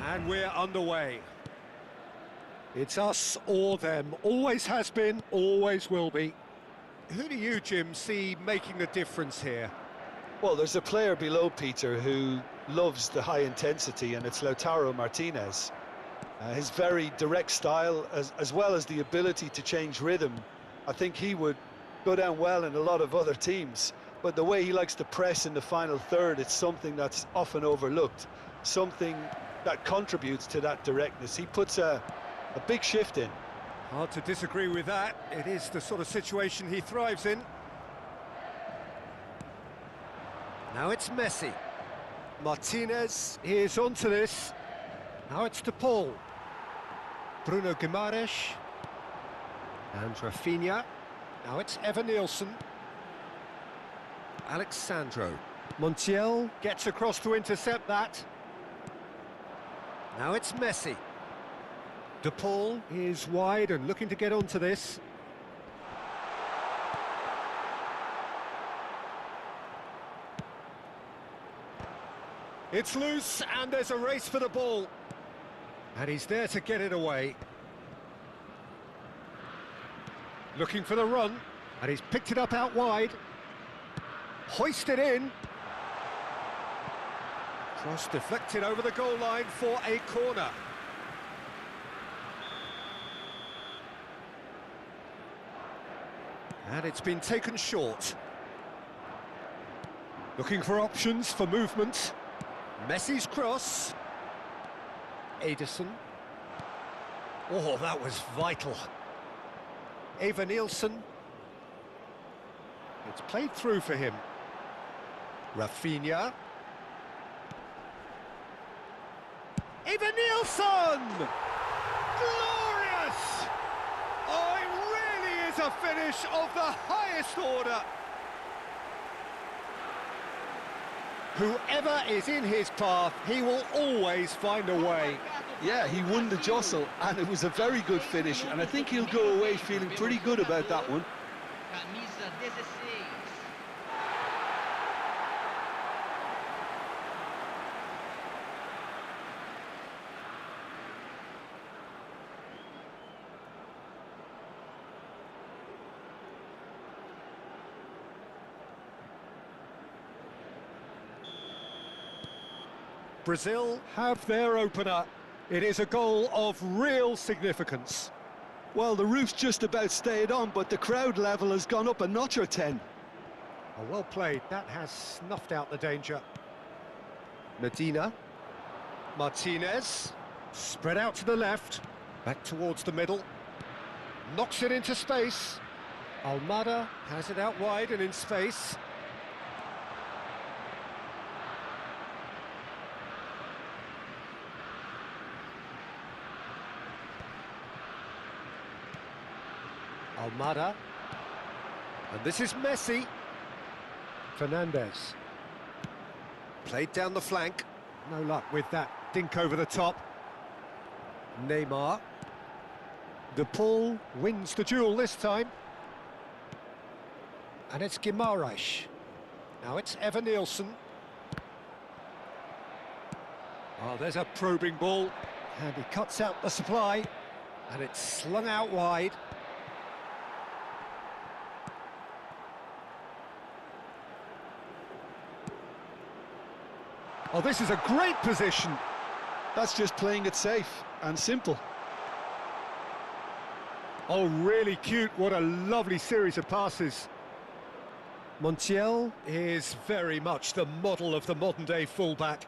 And we're underway. It's us or them. Always has been, always will be. Who do you, Jim, see making the difference here? Well, there's a player below Peter who loves the high intensity, and it's Lautaro Martinez. His very direct style, as well as the ability to change rhythm, I think he would go down well in a lot of other teams. But the way he likes to press in the final third, it's something that's often overlooked, something that contributes to that directness. He puts a big shift in. Hard to disagree with that. It is the sort of situation he thrives in. Now it's Messi. Martinez is onto this. Now it's De Paul. Bruno Guimaraes. And Rafinha. Now it's Evan-Nielsen. Alexandro. Montiel gets across to intercept that. Now it's Messi. De Paul is wide and looking to get onto this. It's loose and there's a race for the ball. And he's there to get it away. Looking for the run, and he's picked it up out wide. Hoisted in. Cross deflected over the goal line for a corner. And it's been taken short. Looking for options for movement. Messi's cross. Ederson. Oh, that was vital. Evan-Nielsen. It's played through for him. Rafinha. Evan-Nielsen! Glorious! Oh, it really is a finish of the highest order. Whoever is in his path, he will always find a way. Yeah, he won the jostle, and it was a very good finish, and I think he'll go away feeling pretty good about that one. Brazil have their opener. It is a goal of real significance. Well, the roof's just about stayed on, but the crowd level has gone up a notch or 10. Oh, well played. That has snuffed out the danger. Medina. Martinez. Spread out to the left. Back towards the middle. Knocks it into space. Almada has it out wide and in space. Almada, and this is Messi. Fernandez. Played down the flank. No luck with that dink over the top. Neymar. De Paul wins the duel this time. And it's Guimaraes. Now it's Evan-Nielsen. Oh, there's a probing ball. And he cuts out the supply. And it's slung out wide. Oh, this is a great position. That's just playing it safe and simple. Oh, really cute. What a lovely series of passes. Montiel is very much the model of the modern-day fullback.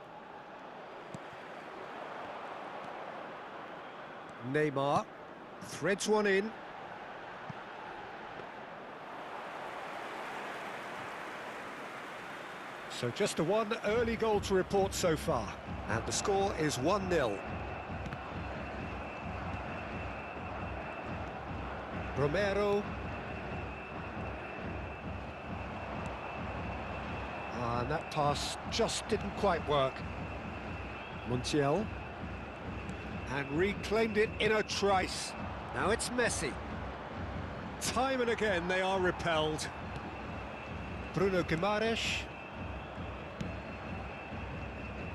Neymar threads one in. So just the one early goal to report so far. And the score is 1-0. Romero. And that pass just didn't quite work. Montiel. And reclaimed it in a trice. Now it's Messi. Time and again they are repelled. Bruno Guimaraes.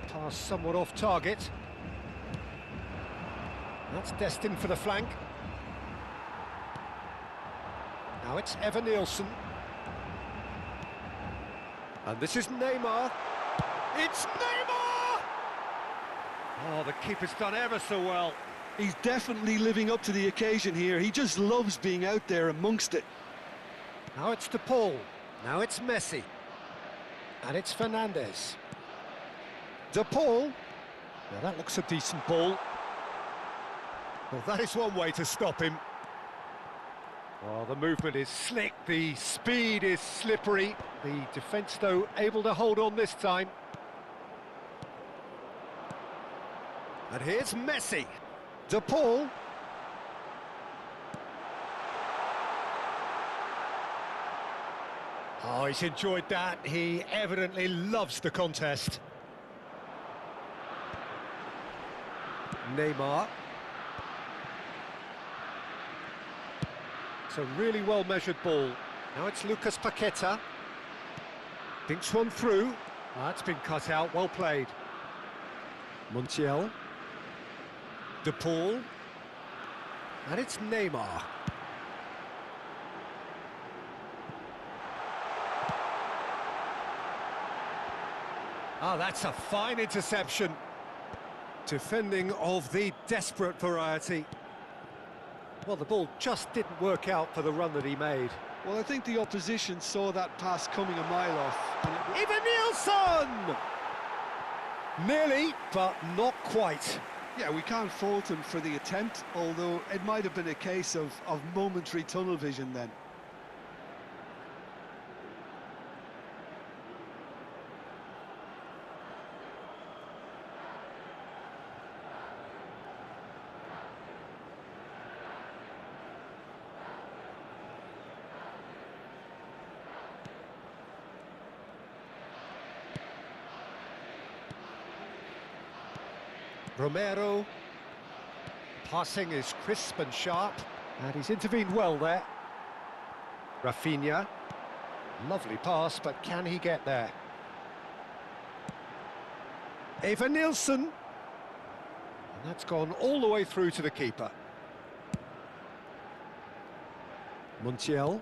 Pass somewhat off target. That's destined for the flank. Now it's Evan Nielsen. And this is Neymar. It's Neymar! Oh, the keeper's done ever so well. He's definitely living up to the occasion here. He just loves being out there amongst it. Now it's De Paul. Now it's Messi. And it's Fernandes. De Paul. Now that looks a decent ball. Well, that is one way to stop him. Oh, the movement is slick, the speed is slippery. The defence, though, able to hold on this time. And here's Messi. De Paul. Oh, he's enjoyed that. He evidently loves the contest. Neymar. It's a really well-measured ball. Now it's Lucas Paqueta. Thinks one through. That's been cut out, well played. Montiel. De Paul. And it's Neymar. Ah, that's a fine interception. Defending of the desperate variety. Well, the ball just didn't work out for the run that he made. Well, I think the opposition saw that pass coming a mile off. And Evan Nielsen! Nearly, but not quite. yeah, we can't fault him for the attempt, although it might have been a case of momentary tunnel vision then. Romero. Passing is crisp and sharp, and he's intervened well there. Rafinha. Lovely pass, but can he get there? Evan Nielsen. And that's gone all the way through to the keeper. Montiel.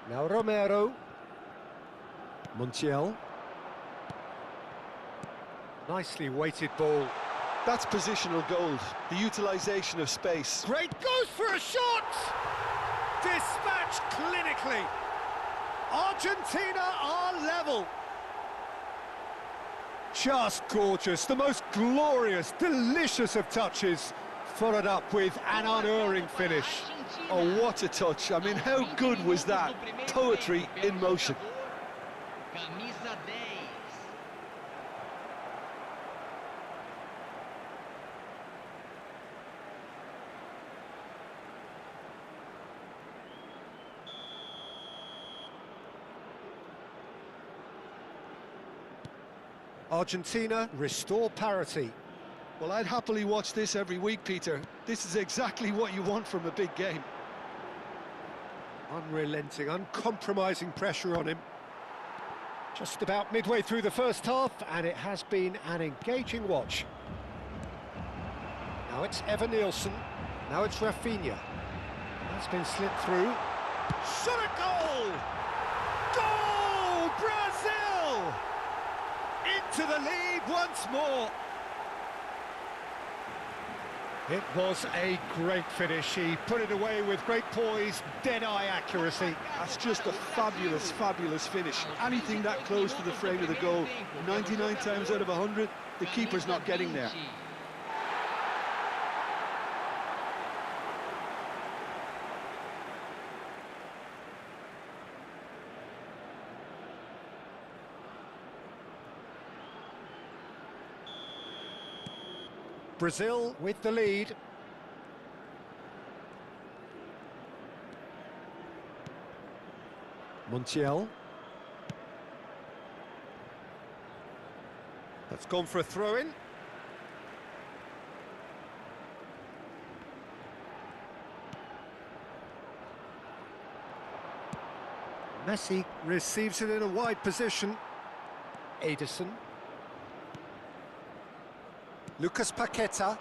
Now Romero. Montiel. Nicely weighted ball. That's positional gold, the utilisation of space. Great, goes for a shot! Dispatched clinically. Argentina are level. Just gorgeous, the most glorious, delicious of touches, followed up with an unerring finish. Oh, what a touch. I mean, how good was that? Poetry in motion. Argentina restore parity. Well, I'd happily watch this every week, Peter. This is exactly what you want from a big game. Unrelenting, uncompromising pressure on him. Just about midway through the first half, and it has been an engaging watch. Now it's Evan Nielsen. Now it's Rafinha. That's been slipped through. Shot a goal! Goal! Brazil! Into the lead once more. It was a great finish. He put it away with great poise, dead-eye accuracy. That's just a fabulous, fabulous finish. Anything that close to the frame of the goal, 99 times out of 100, the keeper's not getting there. Brazil with the lead. Montiel. That's gone for a throw-in. Messi receives it in a wide position. Ederson. Lucas Paqueta.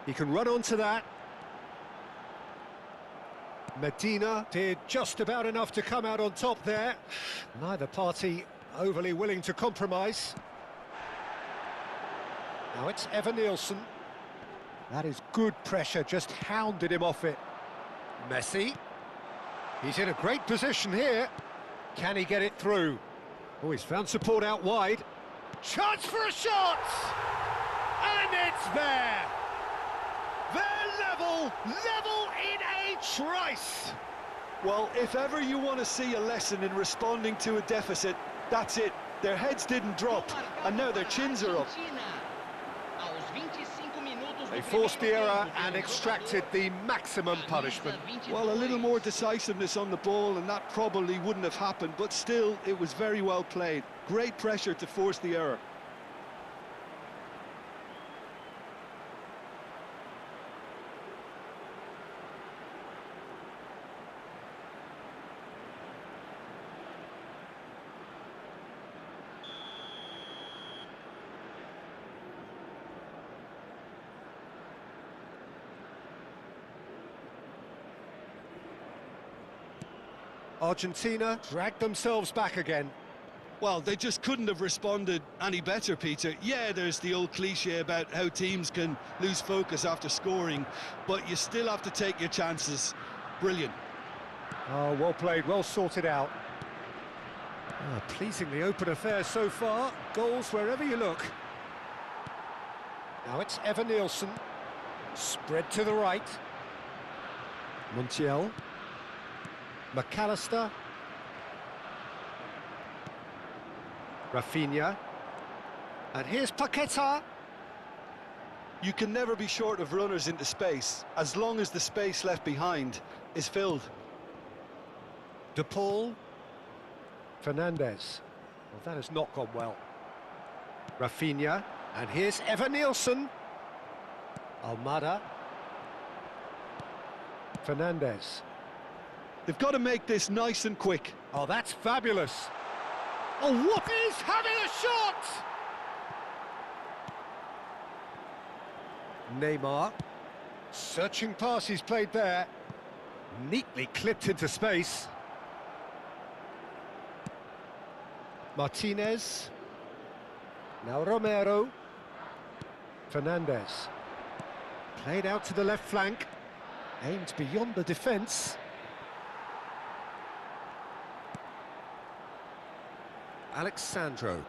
He can run onto that. Medina did just about enough to come out on top there. Neither party overly willing to compromise. Now it's Evan Nielsen. That is good pressure, just hounded him off it. Messi. He's in a great position here. Can he get it through? Oh, he's found support out wide. Chance for a shot! And it's there! They're level in a trice! Well, if ever you want to see a lesson in responding to a deficit, that's it. Their heads didn't drop, and now their chins are up. They forced the error and extracted the maximum punishment. Well, a little more decisiveness on the ball, and that probably wouldn't have happened, but still, it was very well played. Great pressure to force the error. Argentina dragged themselves back again. Well, they just couldn't have responded any better, Peter. Yeah, there's the old cliche about how teams can lose focus after scoring, but you still have to take your chances. Brilliant. Oh, well played, well sorted out. Pleasingly open affair so far. Goals wherever you look. Now it's Evan Nielsen. Spread to the right. Montiel. McAllister. Rafinha. And here's Paqueta. You can never be short of runners into space, as long as the space left behind is filled. De Paul. Fernandez. Well, that has not gone well. Rafinha. And here's Evan Nielsen. Almada. Fernandez. They've got to make this nice and quick. Oh, that's fabulous. Oh, what is having a shot? Neymar. Searching pass he's played there. Neatly clipped into space. Martinez. Now Romero. Fernandez. Played out to the left flank. Aimed beyond the defence. Alexandro.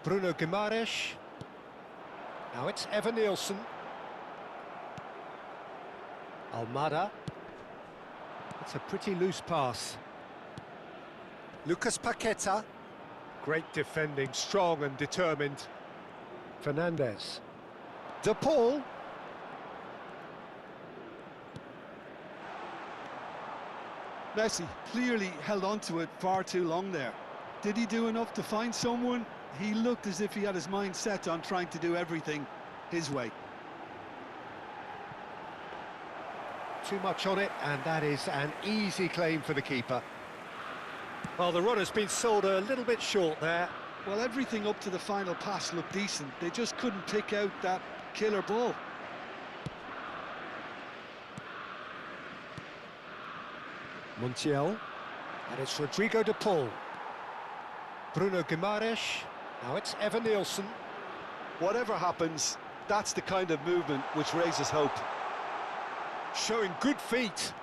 Bruno Guimaraes. Now it's Evan Nielsen. Almada. It's a pretty loose pass. Lucas Paqueta. Great defending, strong and determined. Fernandez. De Paul. Messi clearly held on to it far too long there. Did he do enough to find someone? He looked as if he had his mind set on trying to do everything his way. Too much on it, and that is an easy claim for the keeper. Well, the runner's been sold a little bit short there. Well, everything up to the final pass looked decent. They just couldn't pick out that killer ball. Montiel. And it's Rodrigo De Paul. Bruno Guimaraes. Now it's Evan Nielsen. Whatever happens, that's the kind of movement which raises hope. Showing good feet.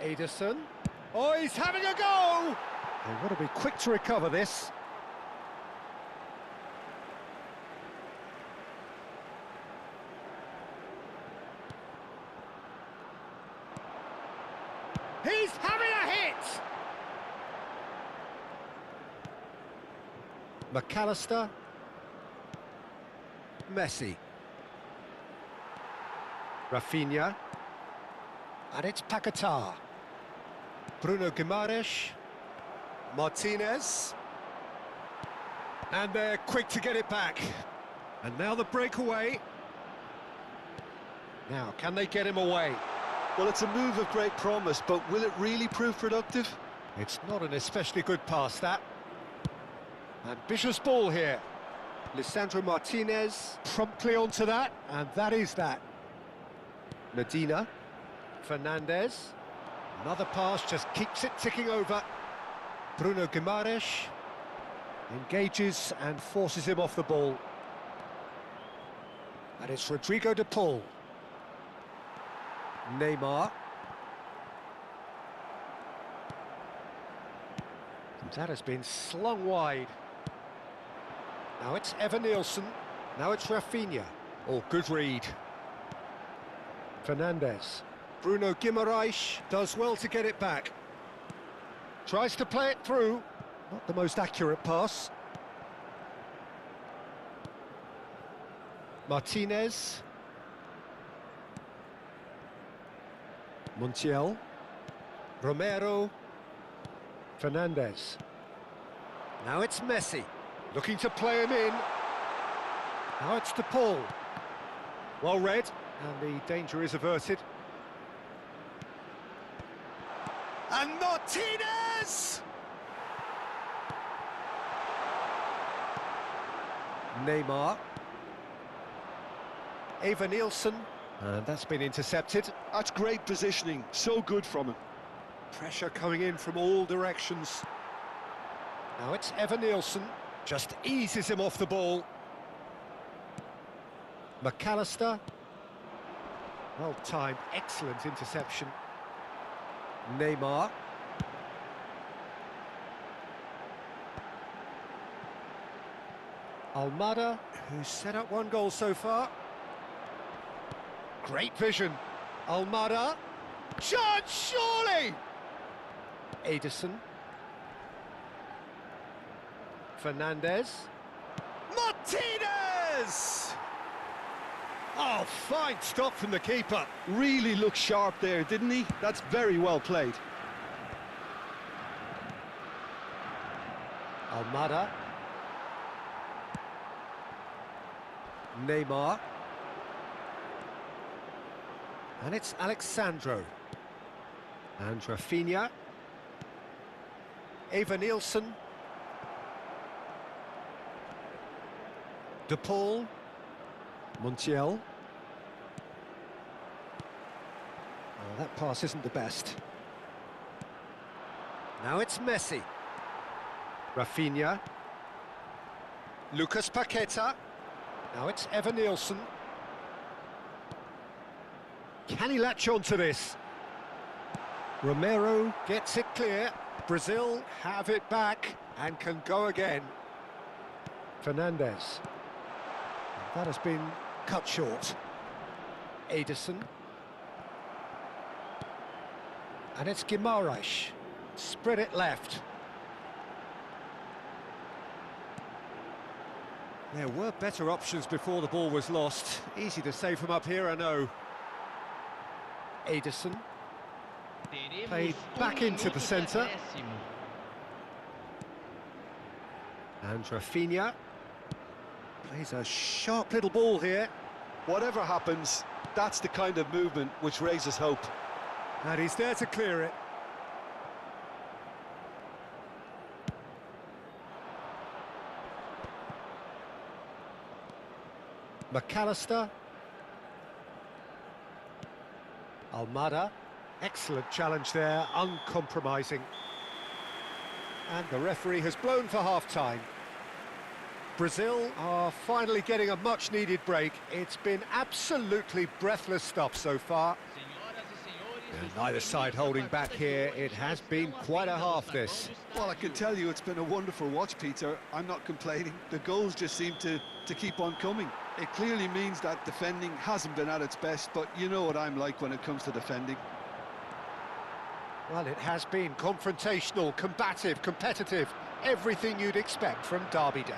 Ederson. Oh, he's having a go! They've got to be quick to recover this. He's having a hit! McAllister. Messi. Rafinha. And it's Paqueta. Bruno Guimaraes. Martinez. And they're quick to get it back. And now the breakaway. Now, can they get him away? Well, it's a move of great promise, but will it really prove productive? It's not an especially good pass, that. Ambitious ball here. Lisandro Martinez promptly onto that, and that is that. Medina. Fernandez. Another pass, just keeps it ticking over. Bruno Guimaraes engages and forces him off the ball. And it's Rodrigo de Paul. Neymar. And that has been slung wide. Now it's Evan Nielsen. Now it's Rafinha. Oh, good read. Fernandez. Bruno Guimaraes does well to get it back. Tries to play it through. Not the most accurate pass. Martinez. Montiel. Romero. Fernandez. Now it's Messi. Looking to play him in. Now it's De Paul. Well read, and the danger is averted. And Martinez! Neymar. Eva Nielsen. And that's been intercepted. That's great positioning, so good from him. Pressure coming in from all directions. Now it's Evan Nielsen. Just eases him off the ball. McAllister. Well timed, excellent interception. Neymar. Almada, who's set up one goal so far. Great vision. Almada. Chance, surely! Ederson. Fernandez. Martinez! Oh, fine stop from the keeper. Really looked sharp there, didn't he? That's very well played. Almada. Neymar. And it's Alexandro. And Rafinha. Eva Nielsen. De Paul. Montiel. Oh, that pass isn't the best. Now it's Messi. Rafinha. Lucas Paqueta. Now it's Evan Nielsen. Can he latch on to this? Romero gets it clear. Brazil have it back and can go again. Fernandez. That has been cut short. Ederson. And it's Guimaraes. Spread it left. There were better options before the ball was lost. Easy to say from up here, I know. Ederson. Played back into the centre. And Rafinha. Plays a sharp little ball here. Whatever happens, that's the kind of movement which raises hope. And he's there to clear it. McAllister. Almada. Excellent challenge there, uncompromising. And the referee has blown for half-time. Brazil are finally getting a much-needed break. It's been absolutely breathless stuff so far. And neither side holding back here. It has been quite a half, this. Well, I can tell you it's been a wonderful watch, Peter. I'm not complaining. The goals just seem to keep on coming. It clearly means that defending hasn't been at its best, but you know what I'm like when it comes to defending. Well, it has been confrontational, combative, competitive, everything you'd expect from Derby Day.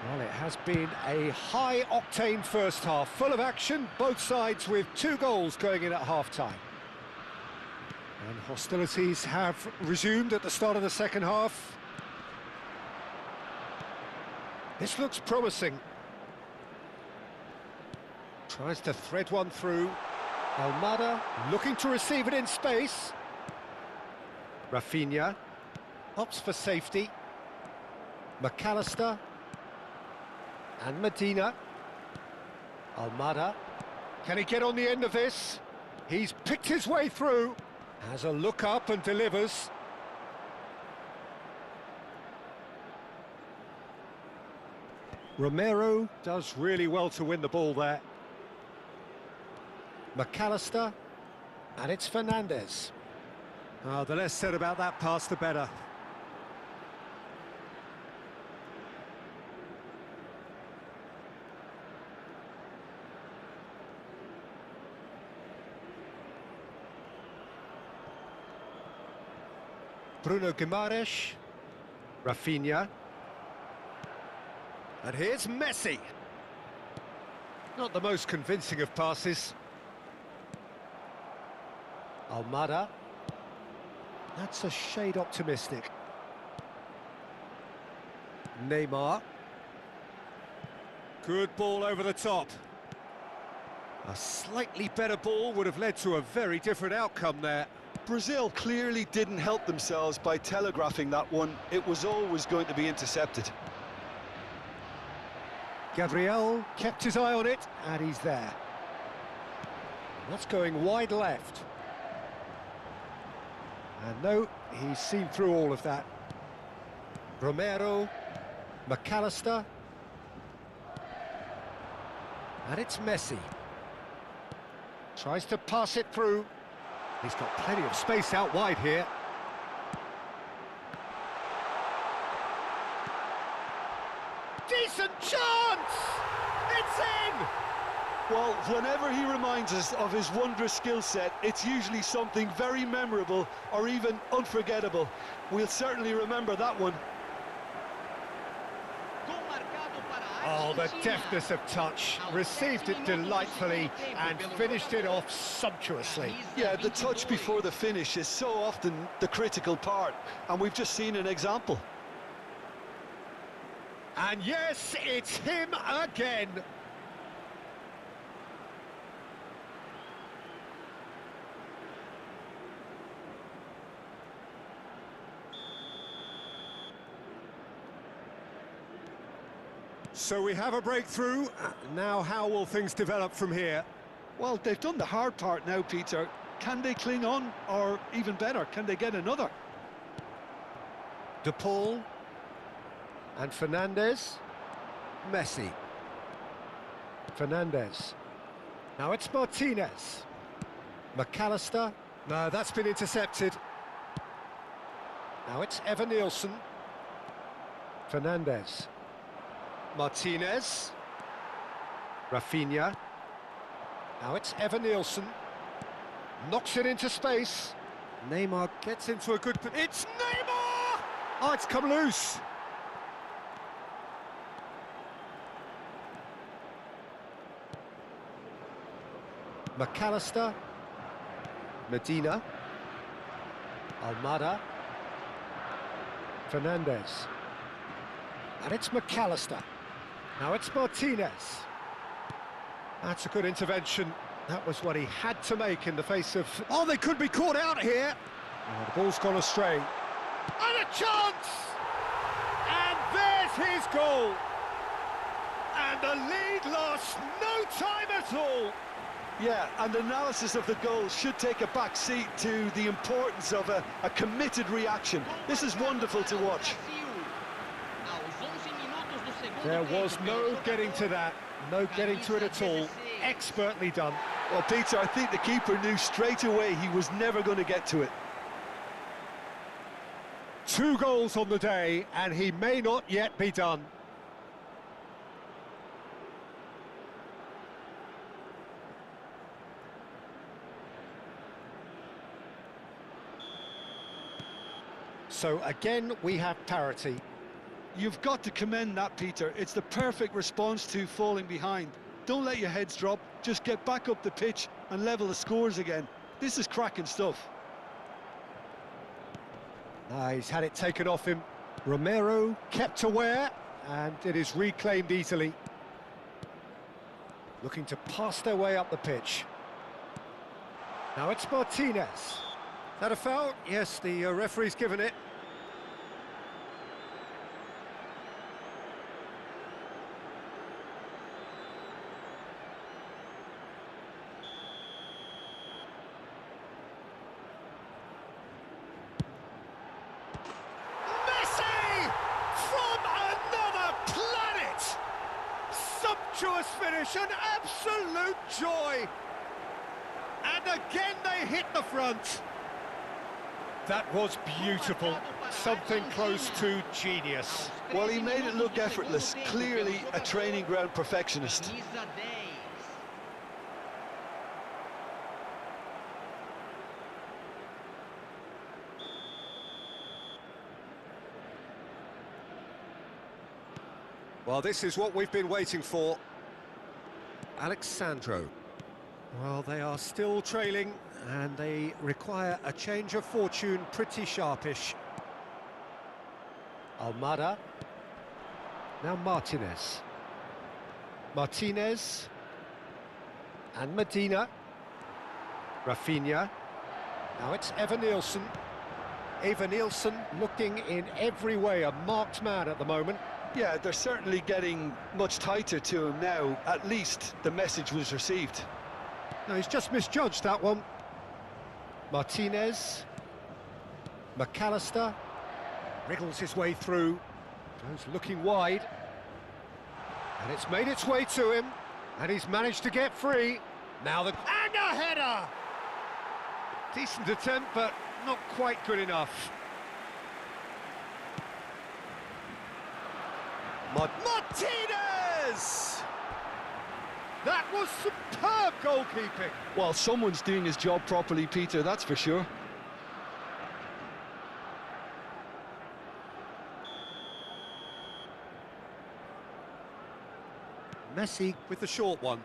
Well, it has been a high-octane first half, full of action, both sides with 2 goals going in at half-time. And hostilities have resumed at the start of the second half. This looks promising. Tries to thread one through. Almada looking to receive it in space. Rafinha opts for safety. McAllister. And Medina. Almada. Can he get on the end of this? He's picked his way through. Has a look up and delivers. Romero does really well to win the ball there. McAllister, and it's Fernandez. Oh, the less said about that pass, the better. Bruno Guimaraes, Rafinha, and here's Messi. Not the most convincing of passes. Almada, that's a shade optimistic. Neymar, good ball over the top. A slightly better ball would have led to a very different outcome there. Brazil clearly didn't help themselves by telegraphing that one. It was always going to be intercepted. Gabriel kept his eye on it, and he's there. That's going wide left. And no, he's seen through all of that. Romero, McAllister, and it's Messi. Tries to pass it through. He's got plenty of space out wide here. Decent chance! It's in! Well, whenever he reminds us of his wondrous skill set, it's usually something very memorable or even unforgettable. We'll certainly remember that one. Oh, the deftness of touch. Received it delightfully and finished it off sumptuously. Yeah, the touch before the finish is so often the critical part, and we've just seen an example. And yes, it's him again. So we have a breakthrough. Now how will things develop from here? Well, they've done the hard part now, Peter. Can they cling on, or even better, can they get another? De Paul and Fernandez. Messi. Fernandez. Now it's Martinez. McAllister. No, that's been intercepted. Now it's Evan Nielsen. Fernandez. Martinez. Rafinha. Now it's Evan Nielsen. Knocks it into space. Neymar gets into a good... It's Neymar! Oh, it's come loose. McAllister. Medina. Almada. Fernandez. And it's McAllister. Now it's Martinez. That's a good intervention. That was what he had to make in the face of... Oh, they could be caught out here. Oh, the ball's gone astray. And a chance! And there's his goal. And the lead lost no time at all. Yeah, and analysis of the goal should take a back seat to the importance of a committed reaction. This is wonderful to watch. There was no getting to that, no getting to it at all. Expertly done. Well, Peter, I think the keeper knew straight away he was never going to get to it. 2 goals on the day, and he may not yet be done. So again, we have parity. You've got to commend that, Peter. It's the perfect response to falling behind. Don't let your heads drop, just get back up the pitch and level the scores again. This is cracking stuff. He's had it taken off him. Romero kept aware, and it is reclaimed easily. Looking to pass their way up the pitch. Now it's Martinez. Is that a foul? Yes, the referee's given it. Sumptuous finish, an absolute joy. And again they hit the front. That was beautiful, something close to genius. Well, he made it look effortless, clearly a training ground perfectionist. Well, this is what we've been waiting for. Alexandro. Well, they are still trailing, and they require a change of fortune pretty sharpish. Almada. Now Martinez. Martinez. And Medina. Rafinha. Now it's Evan-Nielsen. Evan-Nielsen looking in every way a marked man at the moment. Yeah, they're certainly getting much tighter to him now. At least the message was received. No, he's just misjudged that one. Martinez. McAllister. Wriggles his way through. Goes looking wide. And it's made its way to him. And he's managed to get free. Now the... And a header! Decent attempt, but not quite good enough. Martinez! That was superb goalkeeping. Well, someone's doing his job properly, Peter, that's for sure. Messi with the short one.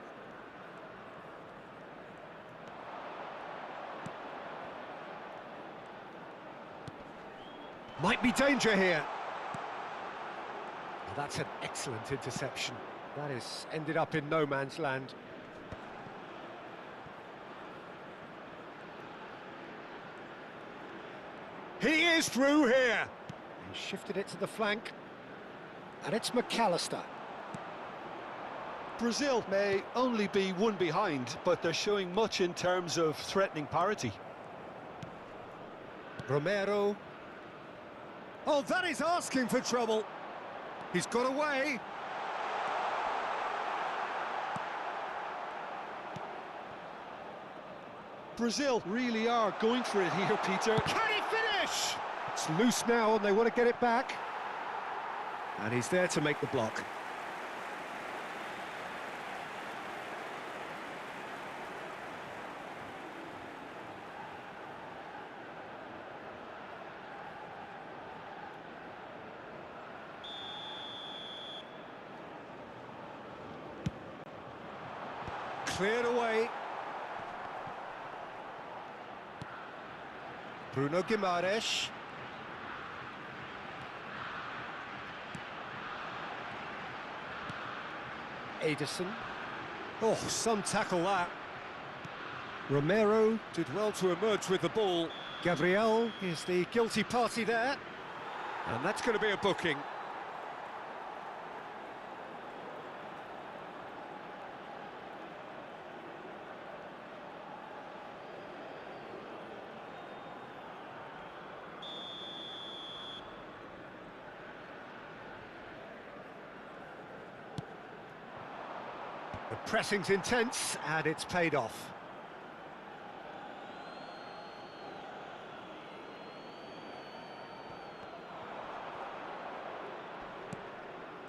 Might be danger here. Well, that's an excellent interception. That is ended up in no man's land. He is through here. He shifted it to the flank. And it's McAllister. Brazil may only be one behind, but they're showing much in terms of threatening parity. Romero. Oh, that is asking for trouble. He's got away. Brazil really are going for it here, Peter. Can he finish? It's loose now and they want to get it back. And he's there to make the block. Cleared away. Bruno Guimaraes. Ederson. Oh, some tackle that. Romero did well to emerge with the ball. Gabriel is the guilty party there. And that's going to be a booking. The pressing's intense, and it's paid off.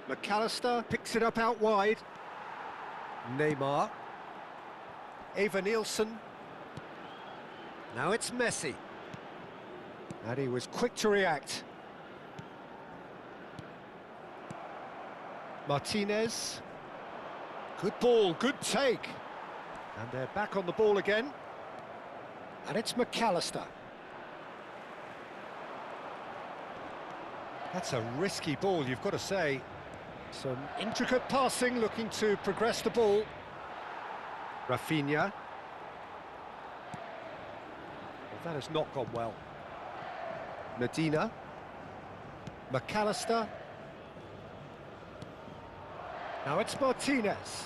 McAllister picks it up out wide. Neymar. Evan-Nielsen. Now it's Messi. And he was quick to react. Martinez. Good ball, good take. And they're back on the ball again. And it's McAllister. That's a risky ball, you've got to say. Some intricate passing, looking to progress the ball. Rafinha. Well, that has not gone well. Medina. McAllister. Now it's Martinez.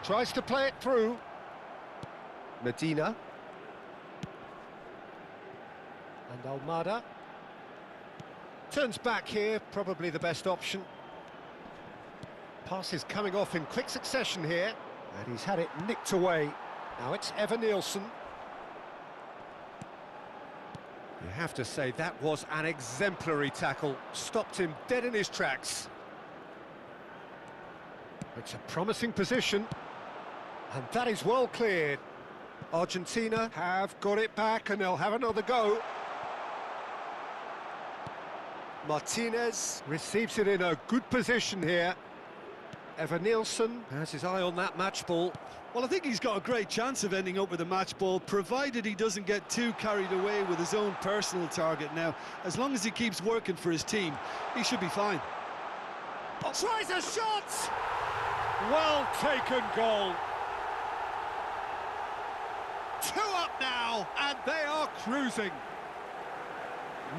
Tries to play it through. Medina. And Almada. Turns back here, probably the best option. Pass is coming off in quick succession here, and he's had it nicked away. Now it's Nielsen. You have to say that was an exemplary tackle. Stopped him dead in his tracks. It's a promising position, and that is well cleared. Argentina have got it back, and they'll have another go. Martinez receives it in a good position here. Nielsen has his eye on that match ball. Well, I think he's got a great chance of ending up with a match ball, provided he doesn't get too carried away with his own personal target now. As long as he keeps working for his team, he should be fine. Oh, tries a shot! Well taken goal. 2 up now, and they are cruising.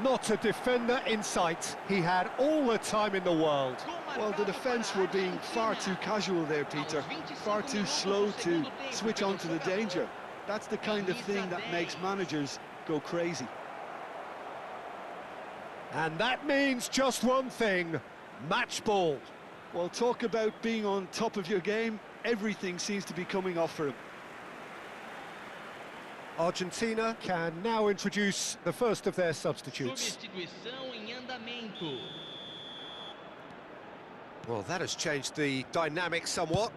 Not a defender in sight. He had all the time in the world. Well, the defence were being far too casual there, Peter. Far too slow to switch on to the danger. That's the kind of thing that makes managers go crazy. And that means just one thing: match ball. Well, talk about being on top of your game. Everything seems to be coming off for him. Argentina can now introduce the first of their substitutes. Well, that has changed the dynamic somewhat.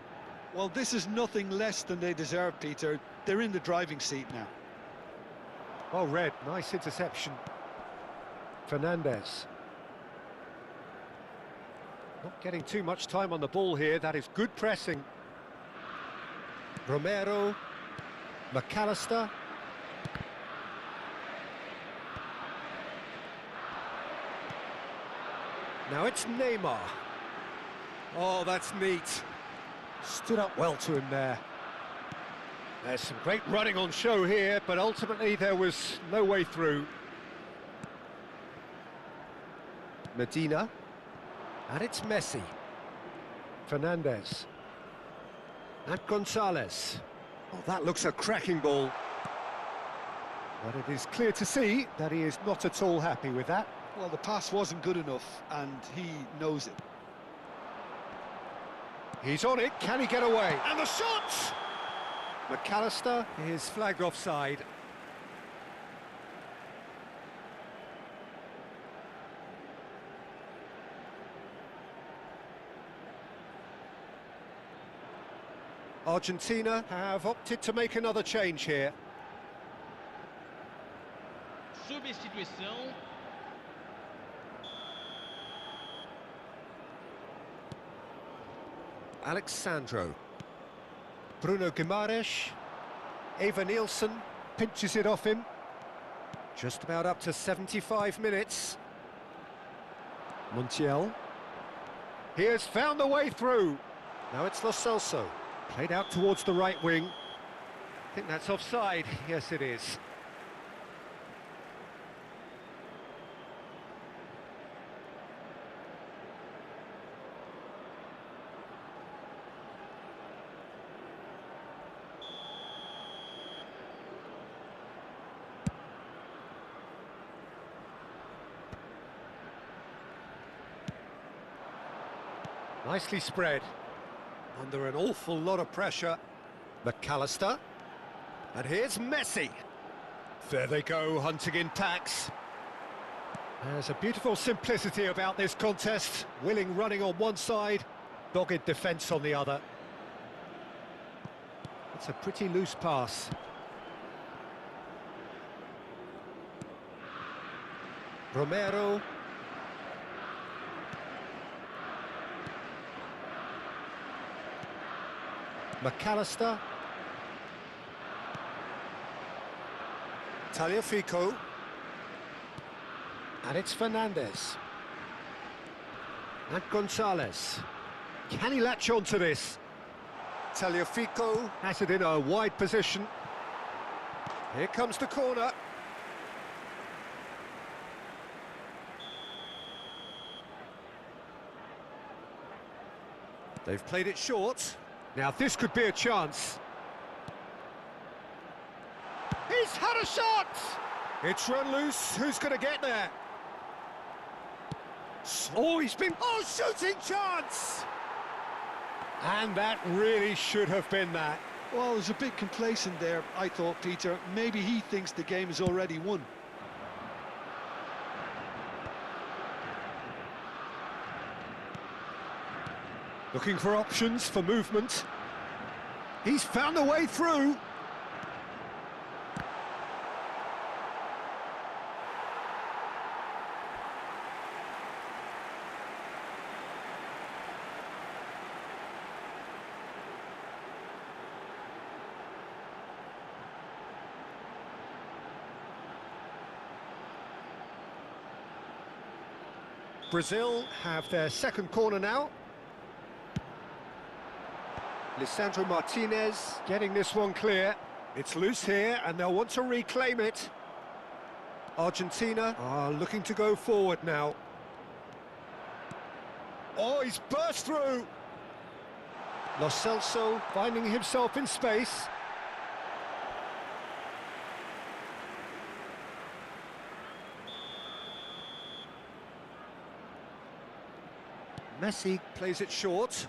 Well, this is nothing less than they deserve, Peter. They're in the driving seat now. Well read, nice interception. Fernandez. Not getting too much time on the ball here, that is good pressing. Romero, McAllister. Now it's Neymar. Oh, that's neat. Stood up well to him there. There's some great running on show here, but ultimately there was no way through. Medina. And it's Messi. Fernandez. And Gonzalez. Oh, that looks a cracking ball. But it is clear to see that he is not at all happy with that. Well, the pass wasn't good enough, and he knows it. He's on it, can he get away? And the shot! McAllister is flagged offside. Argentina have opted to make another change here. Substituição. Alexandro. Bruno Guimaraes. Nielsen pinches it off him. Just about up to 75 minutes. Montiel. He has found the way through. Now it's Lo Celso. Played out towards the right wing. I think that's offside. Yes, it is. Nicely spread. Under an awful lot of pressure. McAllister. And here's Messi. There they go, hunting in packs. There's a beautiful simplicity about this contest. Willing running on one side, dogged defence on the other. It's a pretty loose pass. Romero. McAllister. Tagliafico. And it's Fernandez. And Gonzalez. Can he latch on to this? Tagliafico has it in a wide position. Here comes the corner. They've played it short. Now this could be a chance. He's had a shot! It's run loose. Who's going to get there? Oh, he's been... Oh, shooting chance! And that really should have been that. Well, I was a bit complacent there, I thought, Peter. Maybe he thinks the game is already won. Looking for options for movement. He's found a way through. Brazil have their second corner now. Lisandro Martinez getting this one clear. It's loose here and they'll want to reclaim it. Argentina are looking to go forward now. Oh, he's burst through. Lo Celso finding himself in space. Messi plays it short.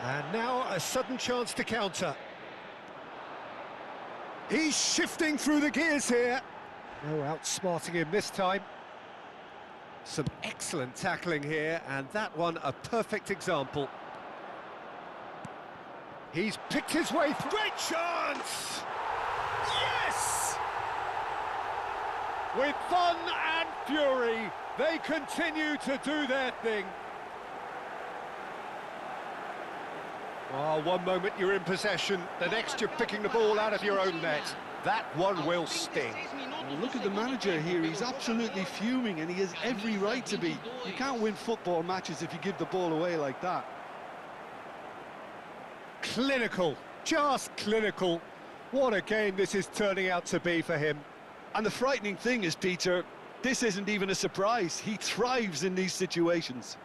And now a sudden chance to counter. He's shifting through the gears here. No outsmarting him this time. Some excellent tackling here, and that one a perfect example. He's picked his way through. Great chance! Yes! With fun and fury, they continue to do their thing. Oh, one moment you're in possession, the next you're picking the ball out of your own net. That one will sting. Well, look at the manager here, he's absolutely fuming and he has every right to be. You can't win football matches if you give the ball away like that. Clinical, just clinical. What a game this is turning out to be for him. And the frightening thing is, Peter, this isn't even a surprise. He thrives in these situations.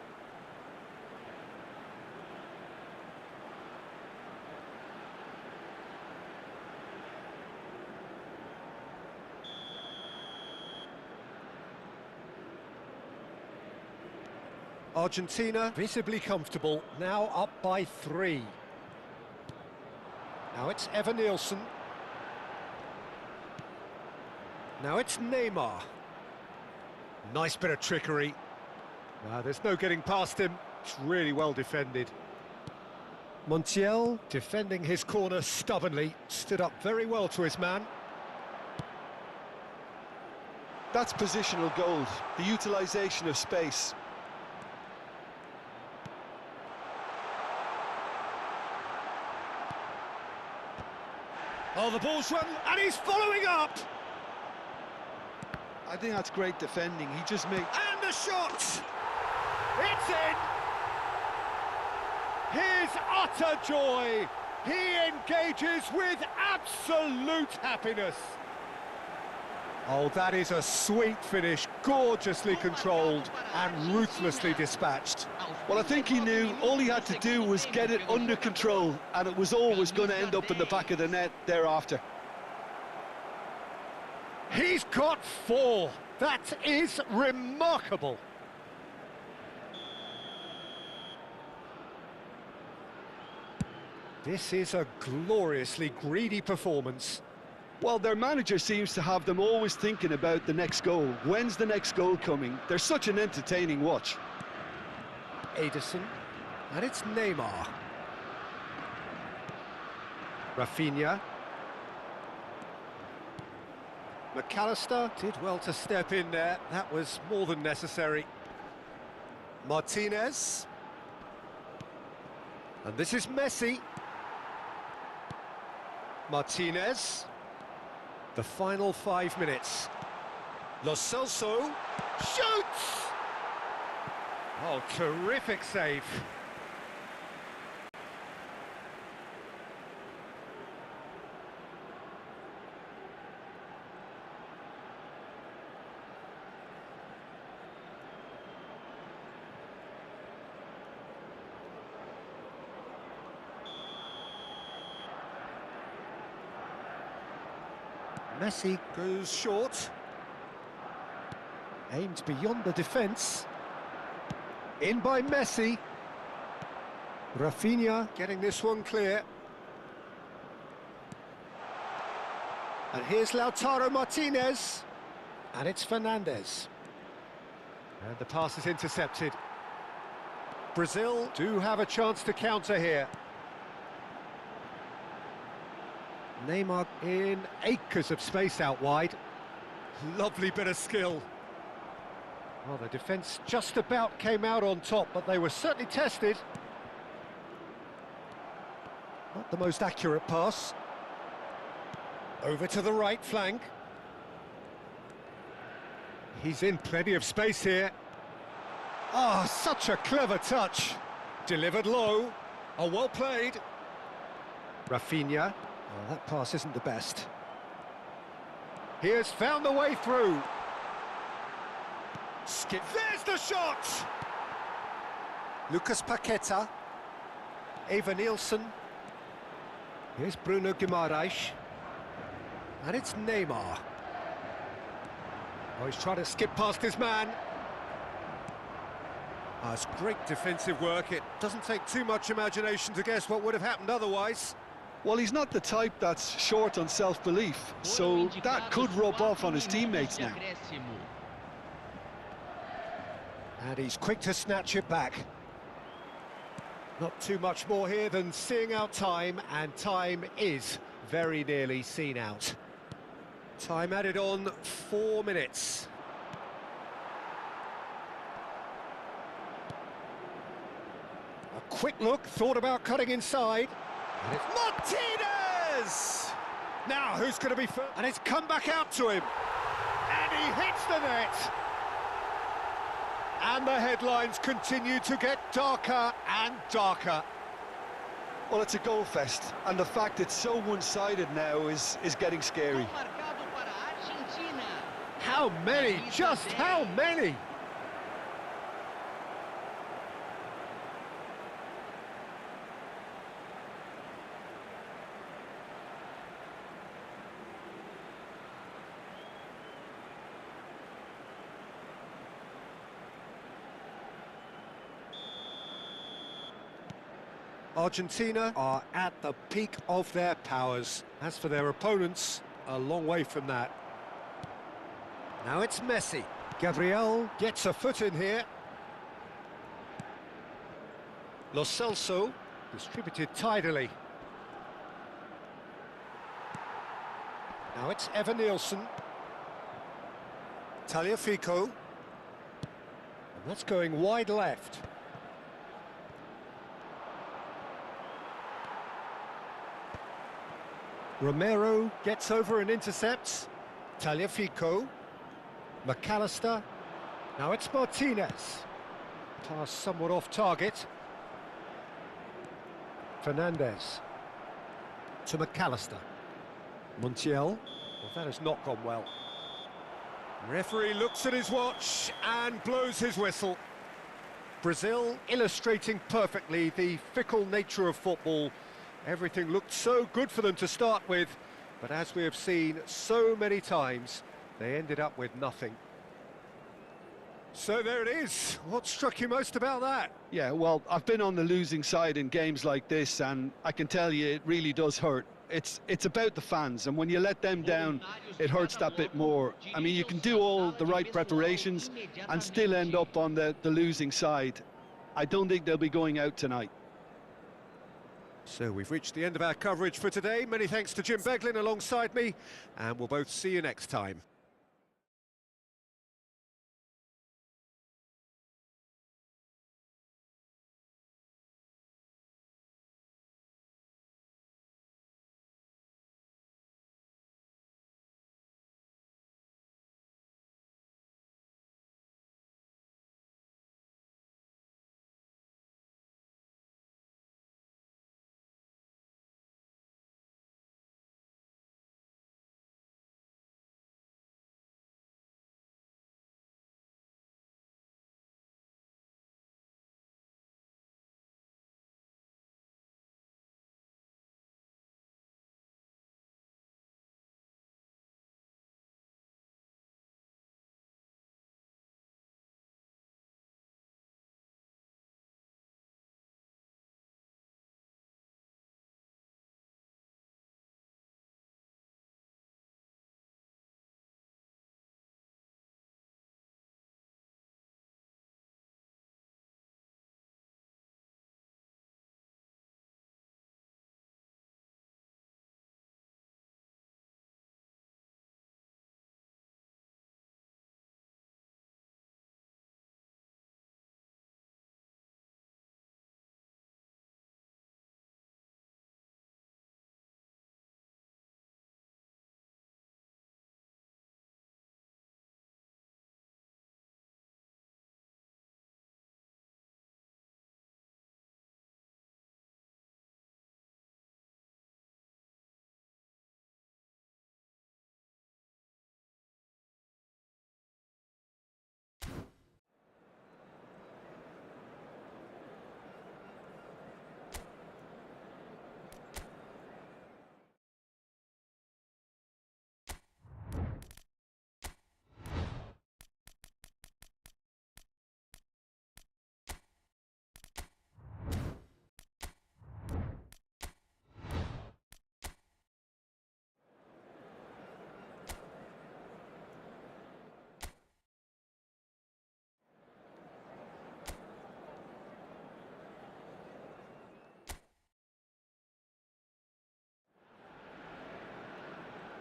Argentina visibly comfortable, now up by 3. Now it's Evan Nielsen. Now it's Neymar. Nice bit of trickery. There's no getting past him. It's really well defended. Montiel defending his corner stubbornly, stood up very well to his man. That's positional gold, the utilisation of space. Oh, the ball's run, and he's following up! I think that's great defending, he just made... And the shot! It's in! His utter joy! He engages with absolute happiness! Oh, that is a sweet finish, gorgeously controlled and ruthlessly dispatched. Well, I think he knew all he had to do was get it under control, and it was always going to end up in the back of the net thereafter. He's got 4. That is remarkable. This is a gloriously greedy performance. Well, their manager seems to have them always thinking about the next goal. When's the next goal coming? They're such an entertaining watch. Ederson, and it's Neymar. Rafinha. McAllister did well to step in there. That was more than necessary. Martinez. And this is Messi. Martinez. The final 5 minutes. Lo Celso shoots! Oh, terrific save. Messi goes short. Aimed beyond the defence. In by Messi. Rafinha getting this one clear. And here's Lautaro Martinez. And it's Fernandes. And the pass is intercepted. Brazil do have a chance to counter here. Neymar in acres of space out wide. Lovely bit of skill. Well, the defence just about came out on top, but they were certainly tested. Not the most accurate pass. Over to the right flank. He's in plenty of space here. Ah, such a clever touch. Delivered low. Oh, well played. Rafinha. Oh, that pass isn't the best. He has found the way through. Skip. There's the shot! Lucas Paqueta. Eva Nielsen. Here's Bruno Guimaraes. And it's Neymar. Oh, he's trying to skip past his man. Oh, it's great defensive work. It doesn't take too much imagination to guess what would have happened otherwise. Well, he's not the type that's short on self-belief, so that could rub off on his teammates now. And he's quick to snatch it back. Not too much more here than seeing out time, and time is very nearly seen out. Time added on, 4 minutes. A quick look, thought about cutting inside. And it's Martinez! Now, who's going to be first? And it's come back out to him. And he hits the net. And the headlines continue to get darker and darker. Well, it's a goal fest, and the fact it's so one-sided now is getting scary. How many? Just how many? Argentina are at the peak of their powers. As for their opponents, a long way from that. Now it's Messi. Gabriel gets a foot in here. Lo Celso distributed tidily. Now it's Evan Nielsen. Tagliafico. And that's going wide left. Romero gets over and intercepts. Tagliafico. McAllister. Now it's Martinez. Pass somewhat off target. Fernandes. To McAllister. Montiel. Well, that has not gone well. Referee looks at his watch and blows his whistle. Brazil illustrating perfectly the fickle nature of football. Everything looked so good for them to start with, but as we have seen so many times, they ended up with nothing. So there it is. What struck you most about that? Yeah, well, I've been on the losing side in games like this, and I can tell you it really does hurt. It's about the fans, and when you let them down, it hurts that bit more. I mean, you can do all the right preparations and still end up on the losing side. I don't think they'll be going out tonight. So we've reached the end of our coverage for today. Many thanks to Jim Beglin alongside me, and we'll both see you next time.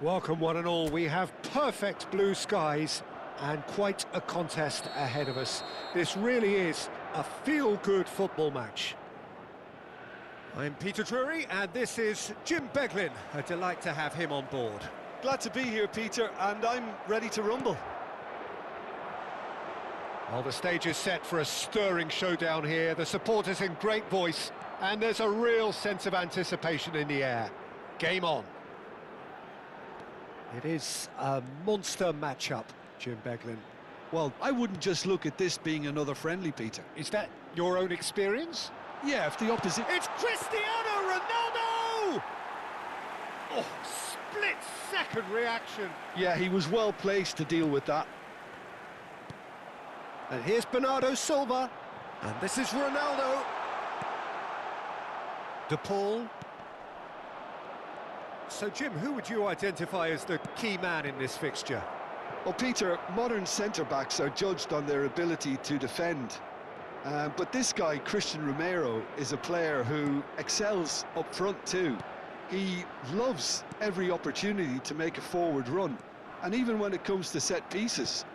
Welcome one and all. We have perfect blue skies and quite a contest ahead of us. This really is a feel-good football match. I'm Peter Drury and this is Jim Beglin. A delight to have him on board. Glad to be here, Peter, and I'm ready to rumble. Well, the stage is set for a stirring showdown here. The supporters in great voice, and there's a real sense of anticipation in the air. Game on. It is a monster matchup, Jim Beglin. Well, I wouldn't just look at this being another friendly, Peter. Is that your own experience? Yeah, if the opposite... It's Cristiano Ronaldo! Oh, split-second reaction. Yeah, he was well placed to deal with that. And here's Bernardo Silva. And this is Ronaldo. De Paul. So, Jim, who would you identify as the key man in this fixture? Well, Peter, modern centre-backs are judged on their ability to defend. But this guy, Christian Romero, is a player who excels up front too. He loves every opportunity to make a forward run. And even when it comes to set pieces,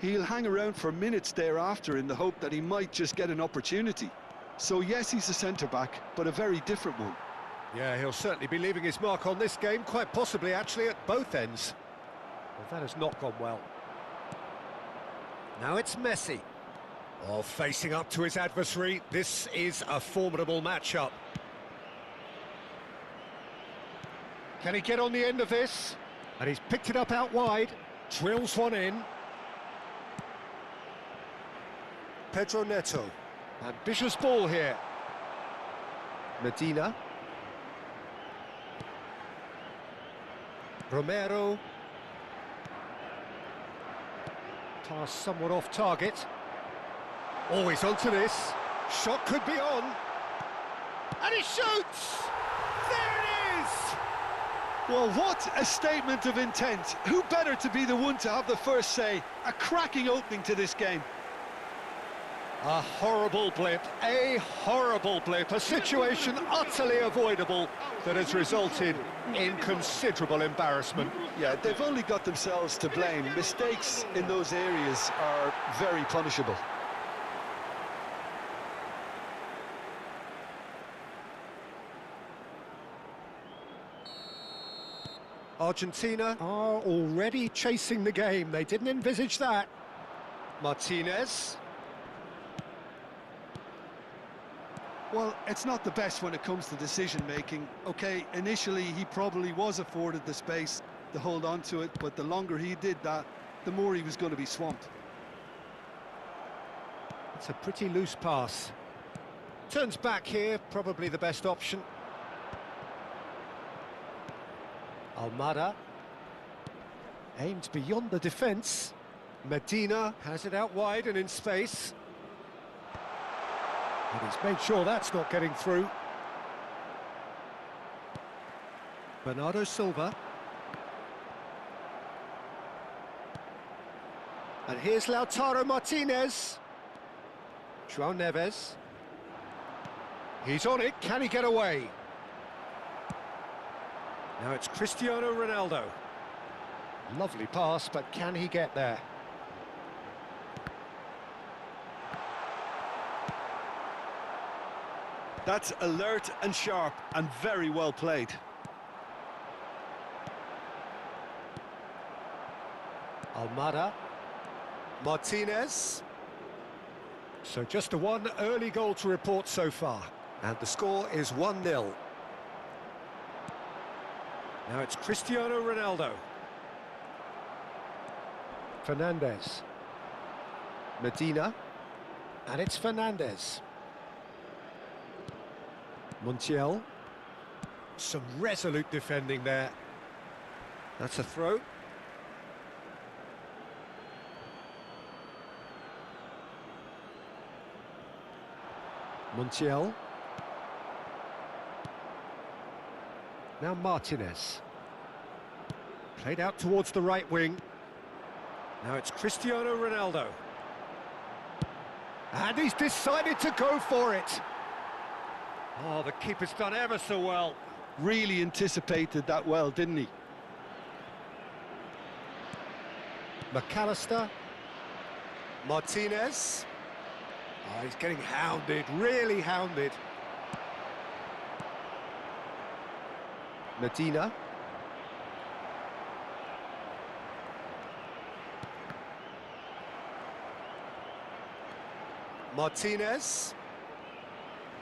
he'll hang around for minutes thereafter in the hope that he might just get an opportunity. So yes, he's a centre-back, but a very different one. Yeah, he'll certainly be leaving his mark on this game, quite possibly actually at both ends. Well, that has not gone well. Now it's Messi. Oh, facing up to his adversary, this is a formidable matchup. Can he get on the end of this? And he's picked it up out wide, drills one in. Pedro Neto. Ambitious ball here. Medina. Romero. Pass somewhat off target. Always onto this. Shot could be on. And he shoots! There it is! Well, what a statement of intent. Who better to be the one to have the first say? A cracking opening to this game. A horrible blip, a situation utterly avoidable that has resulted in considerable embarrassment. Yeah, they've only got themselves to blame. Mistakes in those areas are very punishable. Argentina are already chasing the game. They didn't envisage that. Martinez. Well, it's not the best when it comes to decision-making. Okay, initially he probably was afforded the space to hold on to it, but the longer he did that, the more he was going to be swamped. It's a pretty loose pass. Turns back here, probably the best option. Almada. Aimed beyond the defence. Medina has it out wide and in space. And he's made sure that's not getting through. Bernardo Silva. And here's Lautaro Martinez. João Neves. He's on it, can he get away? Now it's Cristiano Ronaldo. Lovely pass, but can he get there? That's alert and sharp and very well played. Almada. Martinez. So just a one early goal to report so far. And the score is 1-0. Now it's Cristiano Ronaldo. Fernandes. Medina. And it's Fernandes. Montiel. Some resolute defending there. That's a throw. Montiel. Now Martinez. Played out towards the right wing. Now it's Cristiano Ronaldo. And he's decided to go for it. Oh, the keeper's done ever so well. Really anticipated that well, didn't he? McAllister. Martinez. Oh, he's getting hounded, really hounded. Medina. Martinez.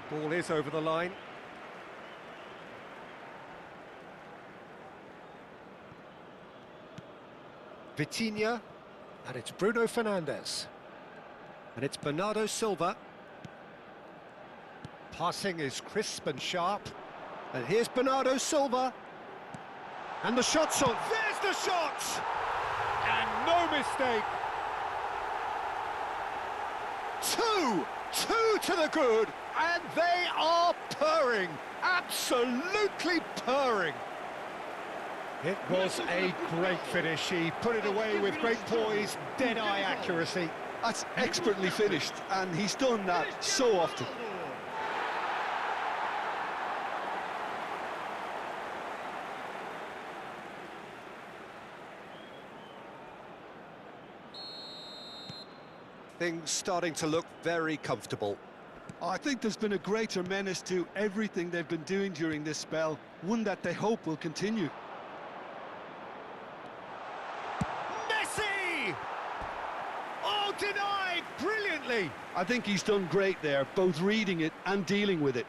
Ball is over the line. Vitinha, and it's Bruno Fernandes. And it's Bernardo Silva. Passing is crisp and sharp. And here's Bernardo Silva. And the shot's on. There's the shot! And no mistake. Two to the good, and they are purring. Absolutely purring. It was a great finish. He put it away with great poise, dead-eye accuracy. That's expertly finished, and he's done that so often. Things starting to look very comfortable. I think there's been a greater menace to everything they've been doing during this spell, one that they hope will continue. Messi! Oh, denied brilliantly! I think he's done great there, both reading it and dealing with it.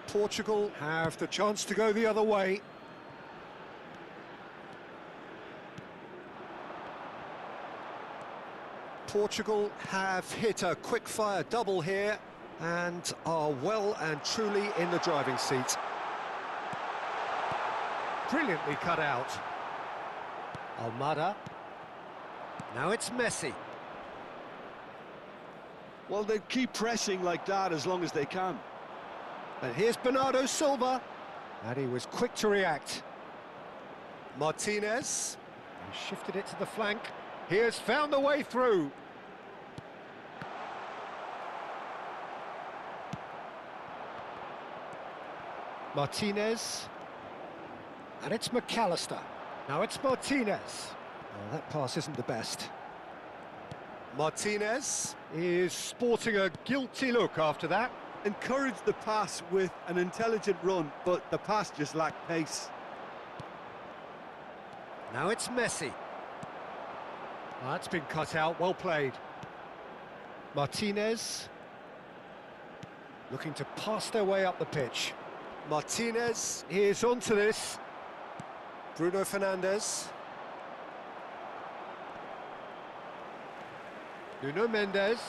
Portugal have the chance to go the other way. Portugal have hit a quick-fire double here and are well and truly in the driving seat. Brilliantly cut out. Almada. Now it's Messi. Well, they keep pressing like that as long as they can. And here's Bernardo Silva, and he was quick to react. Martinez, he shifted it to the flank. He has found the way through. Martinez, and it's McAllister. Now it's Martinez. Oh, that pass isn't the best. Martinez is sporting a guilty look after that. Encouraged the pass with an intelligent run, but the pass just lacked pace. Now it's Messi. Oh, that's been cut out, well played. Martinez. Looking to pass their way up the pitch. Martinez is onto this. Bruno Fernandes. Nuno Mendes.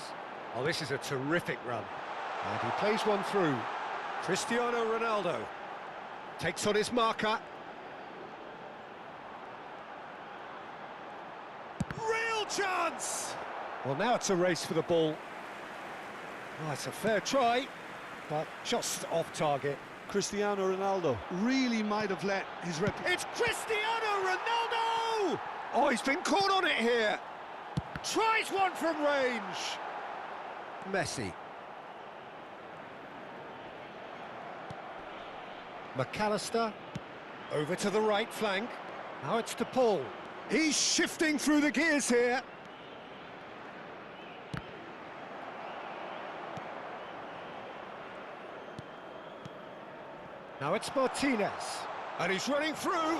Oh, this is a terrific run. And he plays one through. Cristiano Ronaldo takes on his marker. Real chance! Well, now it's a race for the ball. Oh, it's a fair try, but just off target. Cristiano Ronaldo really might have let his It's Cristiano Ronaldo! Oh, he's been caught on it here. Tries one from range. Messi. McAllister, over to the right flank. Now it's to Paul. He's shifting through the gears here. Now it's Martinez, and he's running through.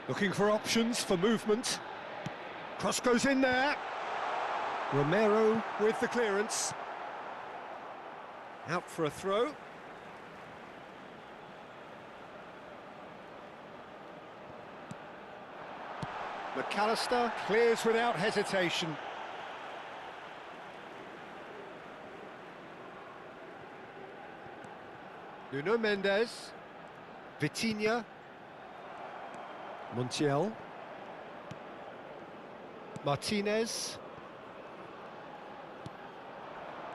Looking for options for movement. Cross goes in there. Romero with the clearance. Out for a throw. McAllister clears without hesitation. Nuno Mendes. Vitinha. Montiel. Martinez.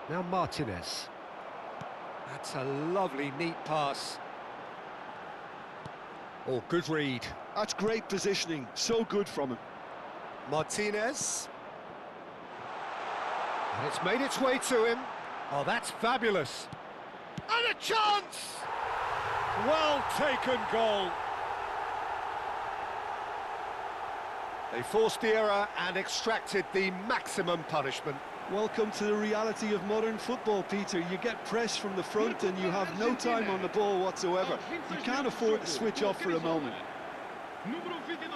Now Martinez. That's a lovely, neat pass. Oh, good read. That's great positioning, so good from him. Martinez. And it's made its way to him. Oh, that's fabulous. And a chance! Well taken goal. They forced the error and extracted the maximum punishment. Welcome to the reality of modern football, Peter. You get pressed from the front and you have no time on the ball whatsoever. You can't afford to switch off for a moment. Número 22.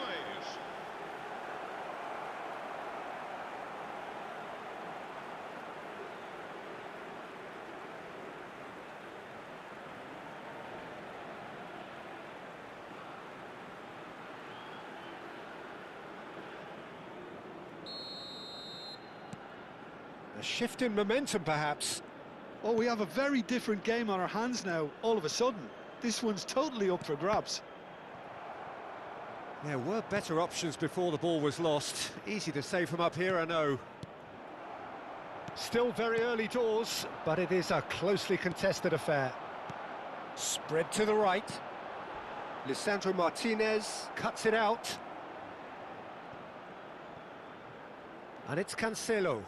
A shift in momentum, perhaps. Oh, we have a very different game on our hands now, all of a sudden. This one's totally up for grabs. There were better options before the ball was lost. Easy to say from up here, I know. Still very early doors, but it is a closely contested affair. Spread to the right. Lisandro Martinez cuts it out. And it's Cancelo.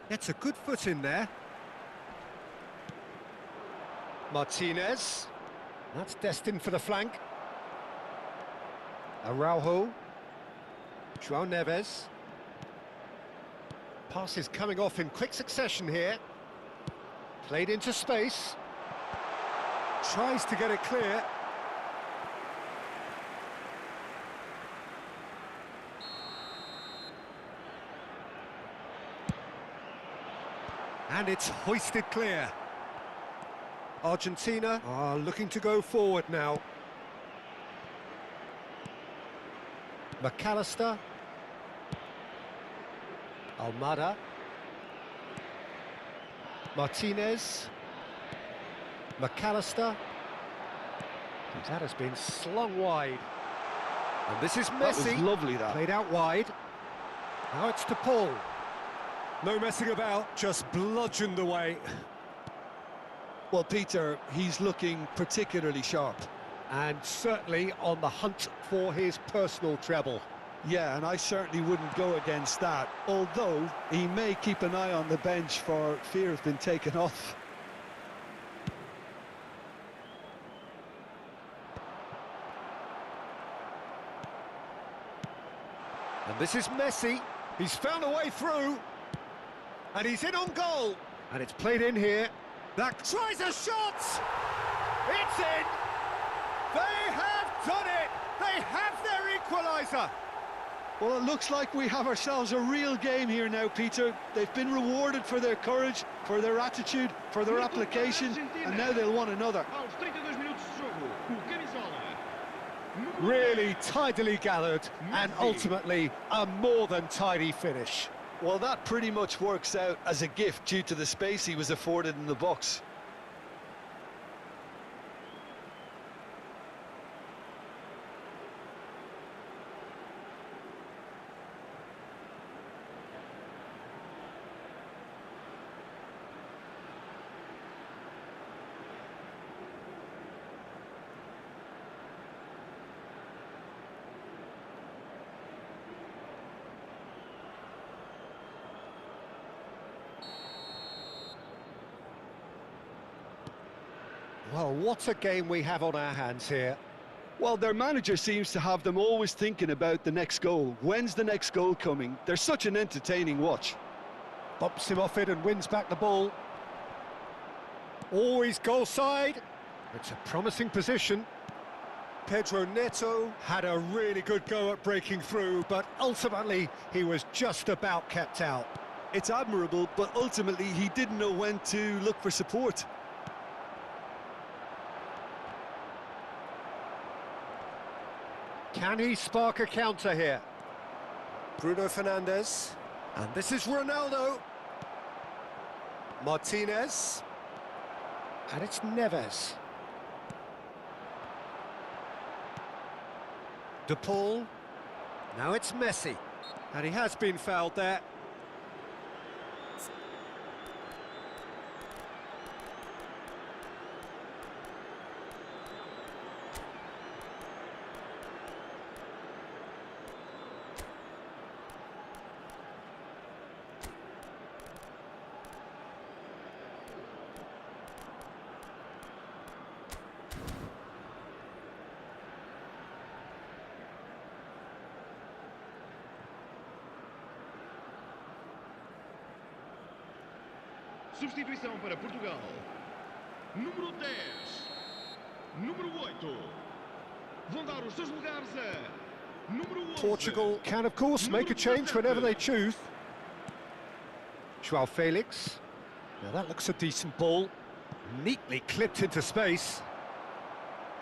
Gets a good foot in there. Martinez. That's destined for the flank. Araujo. João Neves. Passes coming off in quick succession here. Played into space. Tries to get it clear. And it's hoisted clear. Argentina are looking to go forward now. McAllister. Almada. Martinez. McAllister. That has been slung wide. And this is Messi. That was lovely, that. Played out wide. Now it's to Paul. No messing about, just bludgeoned away. Well, Peter, he's looking particularly sharp. And certainly on the hunt for his personal treble. Yeah, and I certainly wouldn't go against that, although he may keep an eye on the bench for fear of being taken off. And this is Messi. He's found a way through. And he's in on goal. And it's played in here. That tries a shot! It's in! They have done it! They have their equaliser! Well, it looks like we have ourselves a real game here now, Peter. They've been rewarded for their courage, for their attitude, for their application, and now they'll want another. Aos 32 minutos de jogo, o camisola. Really tidily gathered, and ultimately a more than tidy finish. Well, that pretty much works out as a gift due to the space he was afforded in the box. Well, what a game we have on our hands here. Well, their manager seems to have them always thinking about the next goal. When's the next goal coming? They're such an entertaining watch. Bumps him off it and wins back the ball. Always goal side. It's a promising position. Pedro Neto had a really good go at breaking through, but ultimately he was just about kept out. It's admirable, but ultimately he didn't know when to look for support. Can he spark a counter here? Bruno Fernandes. And this is Ronaldo. Martinez. And it's Neves. De Paul. Now it's Messi. And he has been fouled there. Substituição para Portugal. Número 10. Número 8. Vão dar os seus lugares a número 11. Portugal can, of course, make a change whenever they choose. João Felix. Now that looks a decent ball. Neatly clipped into space.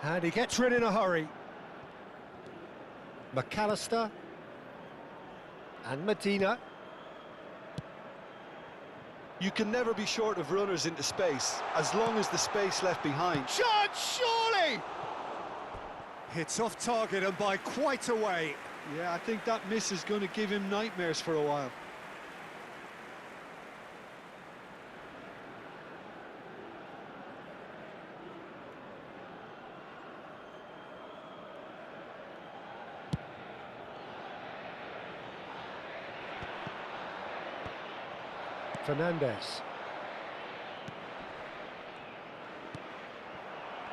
And he gets rid in a hurry. McAllister. And Medina. You can never be short of runners into space, as long as the space left behind. Shot, surely! Hits off target and by quite a way. Yeah, I think that miss is going to give him nightmares for a while. Fernandes.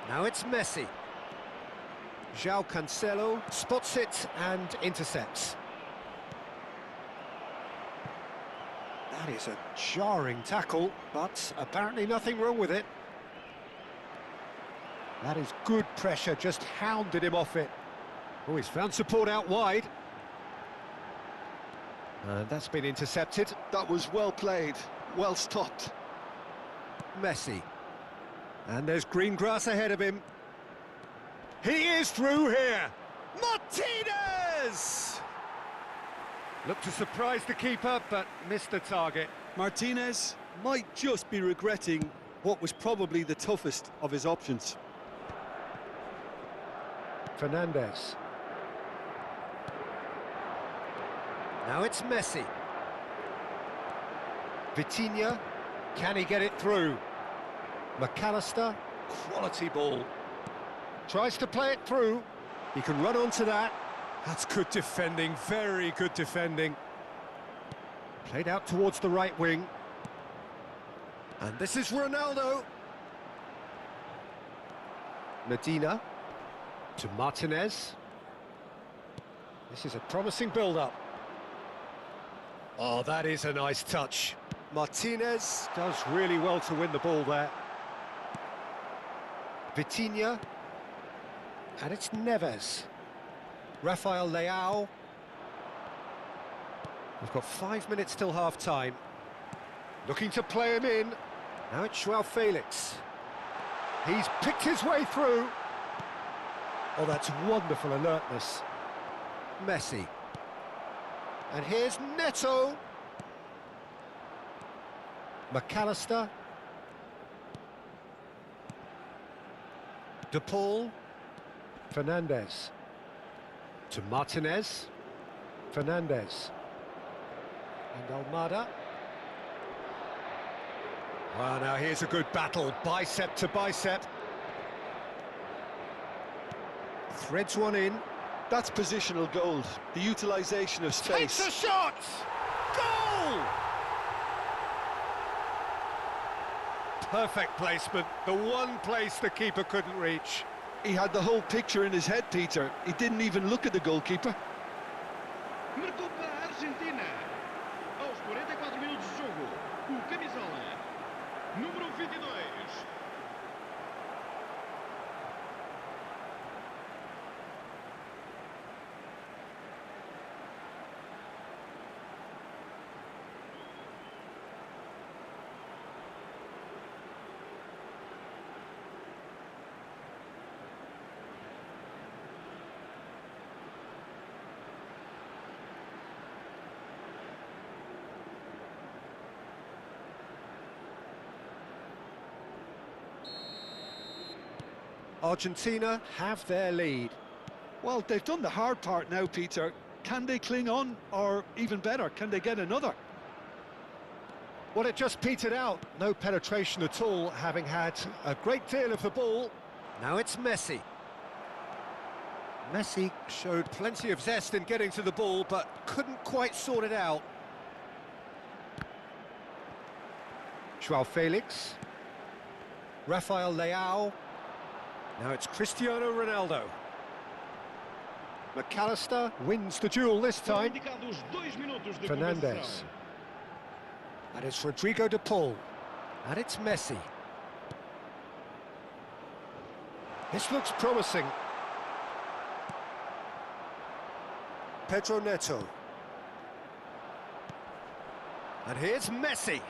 Now it's Messi. João Cancelo spots it and intercepts. That is a jarring tackle, but apparently nothing wrong with it. That is good pressure, just hounded him off it. Oh, he's found support out wide. And that's been intercepted. That was well played, well stopped. Messi. And there's green grass ahead of him. He is through here. Martinez! Looked to surprise the keeper, but missed the target. Martinez might just be regretting what was probably the toughest of his options. Fernandes. Now it's Messi. Vitinha, can he get it through? McAllister, quality ball. Tries to play it through. He can run onto that. That's good defending, very good defending. Played out towards the right wing. And this is Ronaldo. Medina to Martinez. This is a promising build-up. Oh, that is a nice touch. Martinez does really well to win the ball there. Vitinha. And it's Neves. Rafael Leao. We've got 5 minutes till half-time. Looking to play him in. Now it's João Felix. He's picked his way through. Oh, that's wonderful alertness. Messi. And here's Neto. McAllister. De Paul. Fernandes. To Martinez. Fernandes. And Almada. Well, now here's a good battle, bicep to bicep. Threads one in. That's positional gold, the utilisation of space. Takes a shot! Goal! Perfect placement, the one place the keeper couldn't reach. He had the whole picture in his head, Peter. He didn't even look at the goalkeeper. Marcou para a Argentina. Aos 44 minutos de jogo, o camisola número 22. Argentina have their lead. Well, they've done the hard part now, Peter. Can they cling on, or even better, can they get another? Well, it just petered out. No penetration at all, having had a great deal of the ball. Now it's Messi. Messi showed plenty of zest in getting to the ball, but couldn't quite sort it out. Joao Felix. Rafael Leao. Now it's Cristiano Ronaldo. McAllister wins the duel this time. Fernandes. And it's Rodrigo de Paul. And it's Messi. This looks promising. Pedro Neto. And here's Messi.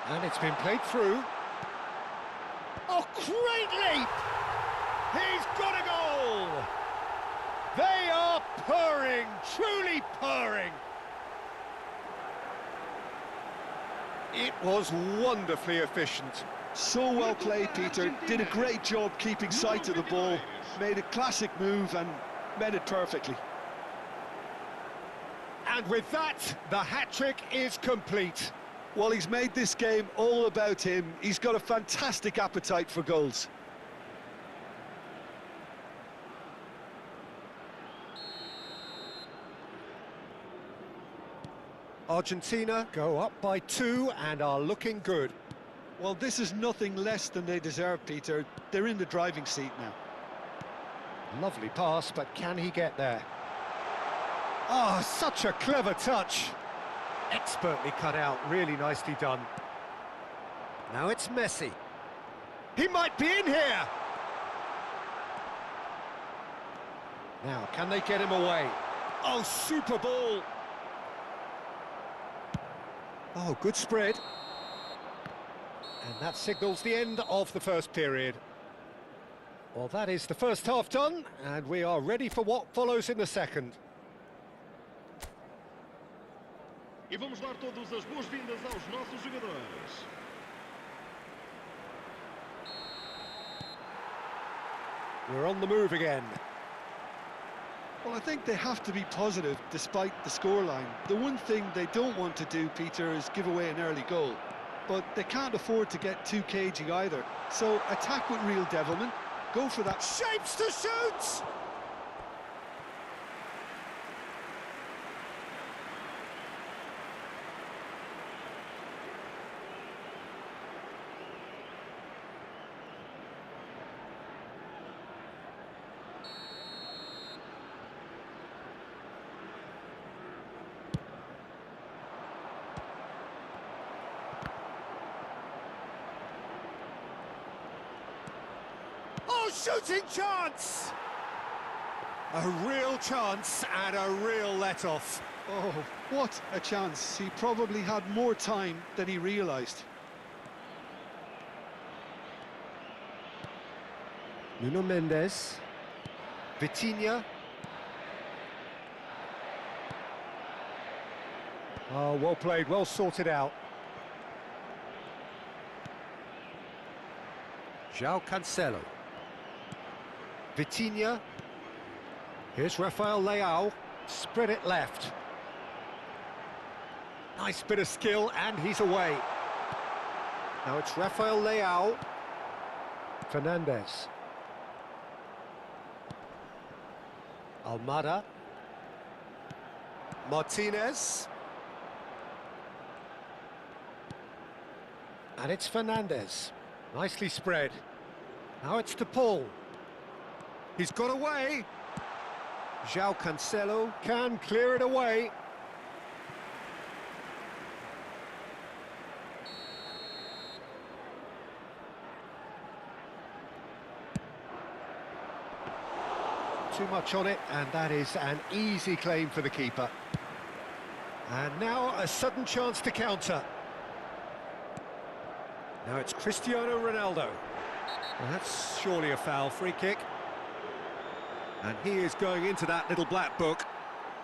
And it's been played through. Oh, great leap! He's got a goal! They are purring, truly purring. It was wonderfully efficient. So well played, Peter. Did a great job keeping sight of the ball. Made a classic move and met it perfectly. And with that, the hat-trick is complete. Well, he's made this game all about him. He's got a fantastic appetite for goals. Argentina go up by 2 and are looking good. Well, this is nothing less than they deserve, Peter. They're in the driving seat now. Lovely pass, but can he get there? Oh, such a clever touch. Expertly cut out, really nicely done. Now it's Messi. He might be in here! Now, can they get him away? Oh, super ball! Oh, good spread. And that signals the end of the first period. Well, that is the first half done, and we are ready for what follows in the second. E vamos dar todas as boas-vindas aos nossos jogadores. We're on the move again. Well, I think they have to be positive despite the scoreline. The one thing they don't want to do, Peter, is give away an early goal. But they can't afford to get too cagey either. So attack with real devilment, go for that. Shapes to shoot! Oh, shooting chance! A real chance and a real let-off. Oh, what a chance. He probably had more time than he realised. Nuno Mendes. Vitinha. Oh, well played, well sorted out. João Cancelo. Vitinha. Here's Rafael Leao. Spread it left. Nice bit of skill, and he's away. Now it's Rafael Leao. Fernandes. Almada. Martinez. And it's Fernandes. Nicely spread. Now it's De Paul. He's got away. João Cancelo can clear it away. Too much on it, and that is an easy claim for the keeper. And now a sudden chance to counter. Now it's Cristiano Ronaldo. Well, that's surely a foul, free kick. And he is going into that little black book.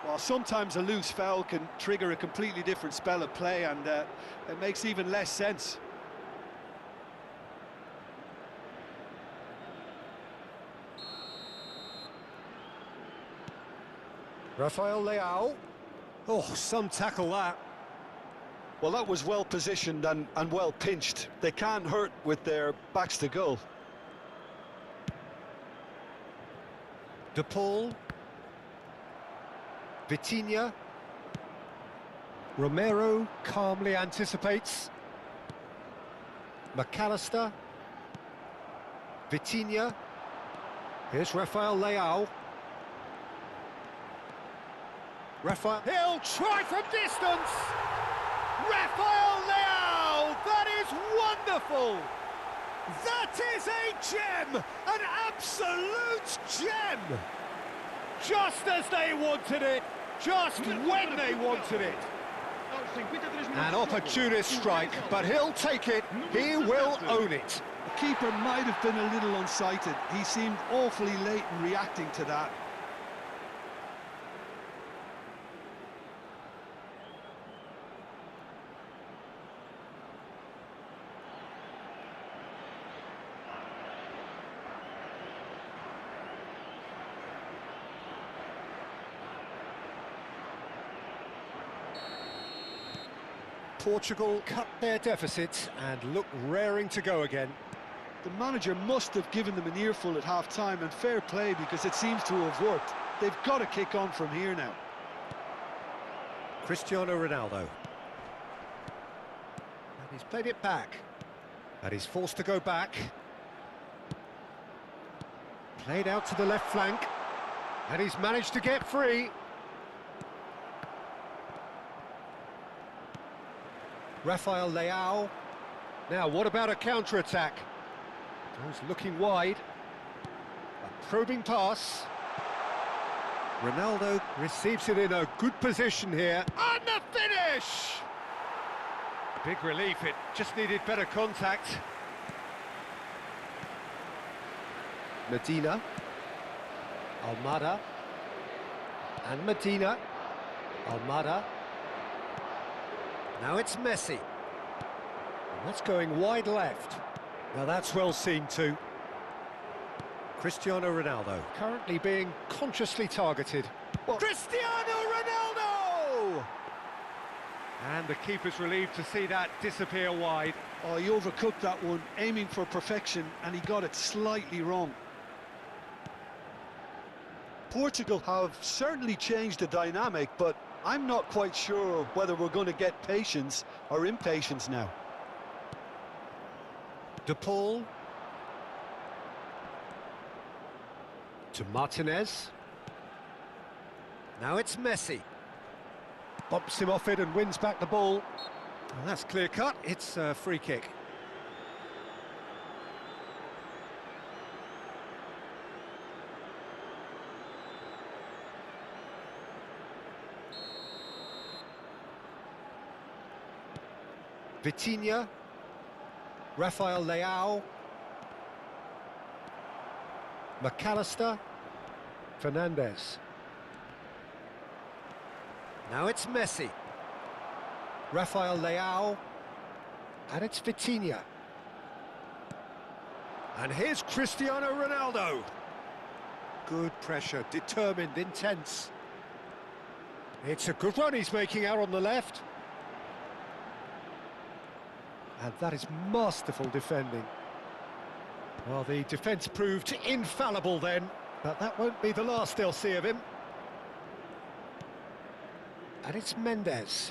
Well, sometimes a loose foul can trigger a completely different spell of play, and it makes even less sense. Rafael Leao. Oh, some tackle that. Well, that was well positioned and well pinched. They can't hurt with their backs to goal. De Paul. Vitinha. Romero calmly anticipates. McAllister. Vitinha. Here's Rafael Leao. Rafael, he'll try from distance! Rafael Leao! That is wonderful! That is a gem! An absolute gem! Just as they wanted it, just when they wanted it. An opportunist strike, but he'll take it, he will own it. The keeper might have been a little unsighted. He seemed awfully late in reacting to that. Portugal cut their deficit and look raring to go again. The manager must have given them an earful at half-time, and fair play, because it seems to have worked. They've got to kick on from here now. Cristiano Ronaldo. And he's played it back. And he's forced to go back. Played out to the left flank. And he's managed to get free. Rafael Leao. Now, what about a counter-attack? Goes looking wide. A probing pass. Ronaldo receives it in a good position here. And the finish! Big relief, it just needed better contact. Medina. Almada. And Medina. Almada. Now it's Messi. And that's going wide left. Now that's well seen too. Cristiano Ronaldo, currently being consciously targeted. Well, Cristiano Ronaldo! And the keeper's relieved to see that disappear wide. Oh, he overcooked that one, aiming for perfection, and he got it slightly wrong. Portugal have certainly changed the dynamic, but I'm not quite sure whether we're going to get patience or impatience now. De Paul. To Martinez. Now it's Messi. Bumps him off it and wins back the ball. Well, that's clear cut, it's a free kick. Vitinha. Rafael Leao. McAllister. Fernandes. Now it's Messi. Rafael Leao. And it's Vitinha. And here's Cristiano Ronaldo. Good pressure, determined, intense. It's a good run he's making out on the left. And that is masterful defending. Well, the defence proved infallible then, but that won't be the last they'll see of him. And it's Mendes.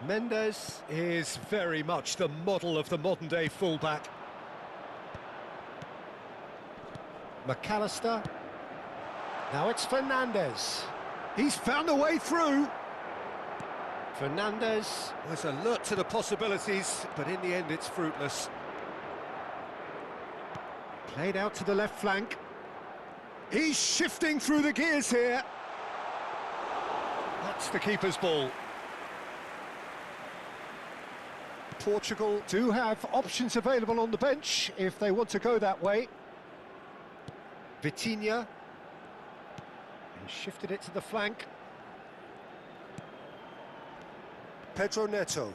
Mendes is very much the model of the modern-day fullback. McAllister. Now it's Fernandes. He's found a way through. Fernandes was alert to the possibilities, but in the end it's fruitless. Played out to the left flank. He's shifting through the gears here. That's the keeper's ball. Portugal do have options available on the bench if they want to go that way. Vitinha. He shifted it to the flank. Pedro Neto.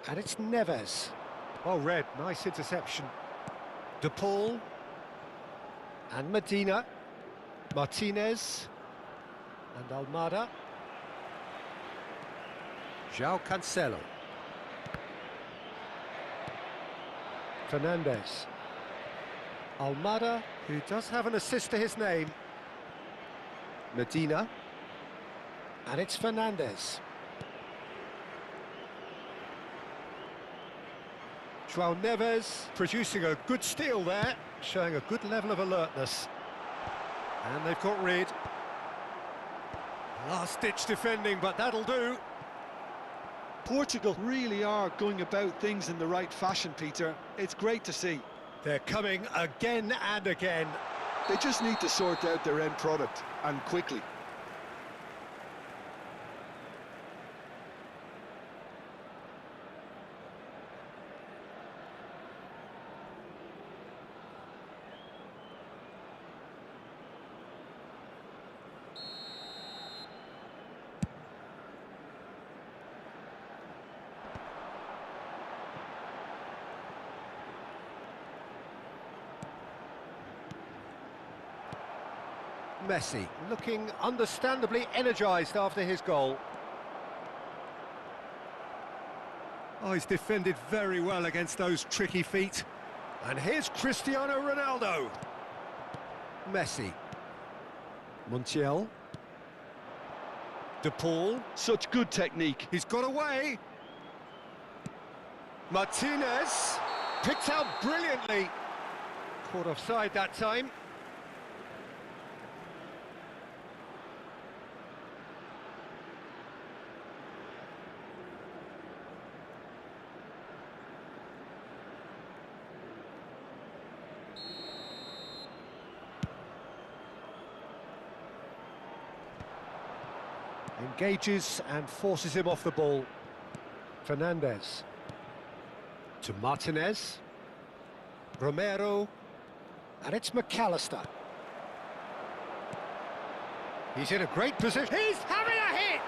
And it's Neves. Oh, Red, nice interception. De Paul. And Medina. Martinez. And Almada. João Cancelo. Fernandes. Almada, who does have an assist to his name. Medina. And it's Fernandes. João Neves producing a good steal there, showing a good level of alertness. And they've got rid. Last-ditch defending, but that'll do. Portugal really are going about things in the right fashion, Peter. It's great to see. They're coming again and again. They just need to sort out their end product, and quickly. Messi looking understandably energised after his goal. Oh, he's defended very well against those tricky feet. And here's Cristiano Ronaldo. Messi. Montiel. De Paul. Such good technique. He's got away. Martinez. Picked out brilliantly. Caught offside that time. Engages and forces him off the ball. Fernandes. To Martinez. Romero. And it's McAllister. He's in a great position. He's having a hit!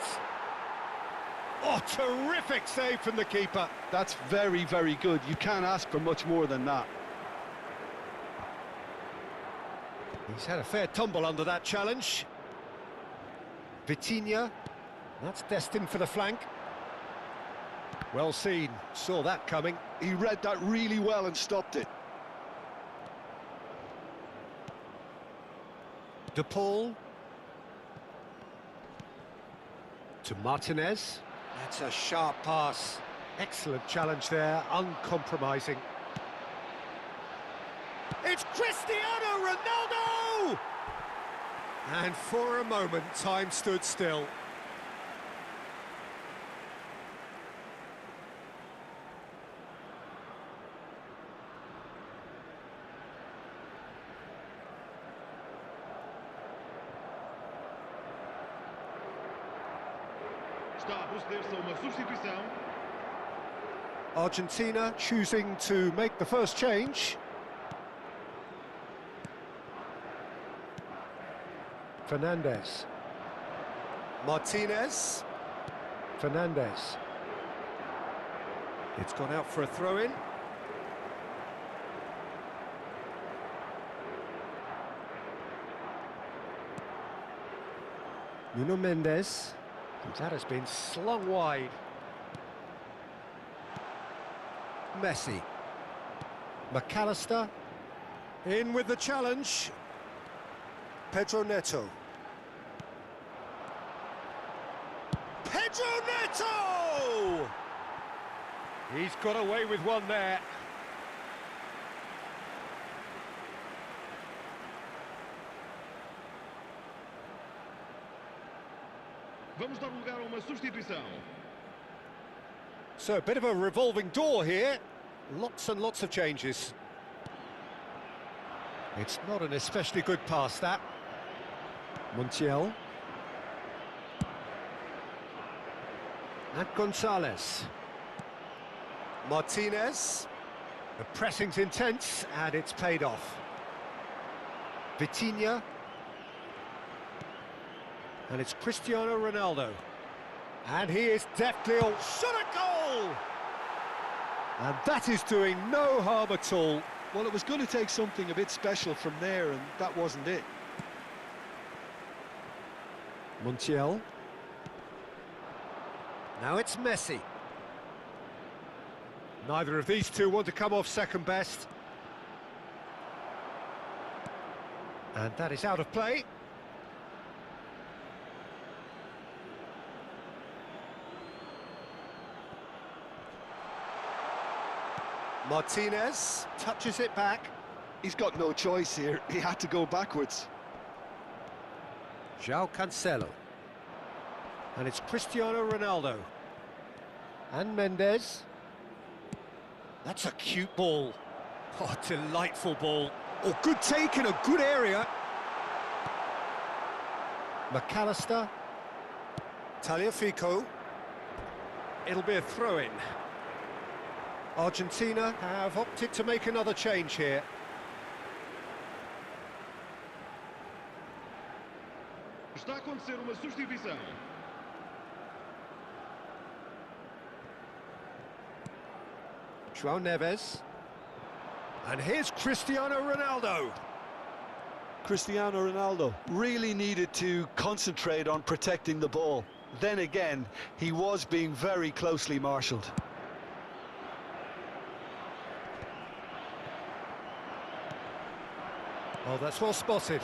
Oh, terrific save from the keeper. That's very, very good. You can't ask for much more than that. He's had a fair tumble under that challenge. Vitinha. That's destined for the flank. Well seen. Saw that coming. He read that really well and stopped it. De Paul. To Martinez. That's a sharp pass. Excellent challenge there, uncompromising. It's Cristiano Ronaldo! And for a moment, time stood still. Está a proceder-se a uma substituição. Argentina choosing to make the first change. Fernandes. Martinez. Fernandes. It's gone out for a throw-in. Nuno Mendes. And that has been slung wide. Messi. McAllister. In with the challenge. Pedro Neto. Pedro Neto! He's got away with one there. Vamos dar lugar a uma substituição. So a bit of a revolving door here. Lots and lots of changes. It's not an especially good pass, that. Montiel. And Gonzalez. Martinez. The pressing's intense, and it's paid off. Vitinha. And it's Cristiano Ronaldo. And he is deftly all shot a goal! And that is doing no harm at all. Well, it was going to take something a bit special from there, and that wasn't it. Montiel. Now it's Messi. Neither of these two want to come off second best. And that is out of play. Martinez touches it back. He's got no choice here. He had to go backwards. João Cancelo. And it's Cristiano Ronaldo. And Mendes. That's a cute ball. Oh, delightful ball. Oh, good take in a good area. McAllister. Tagliafico. It'll be a throw-in. Argentina have opted to make another change here. Está a acontecer uma substituição. João Neves. And here's Cristiano Ronaldo. Cristiano Ronaldo really needed to concentrate on protecting the ball. Then again, he was being very closely marshalled. Oh, that's well spotted.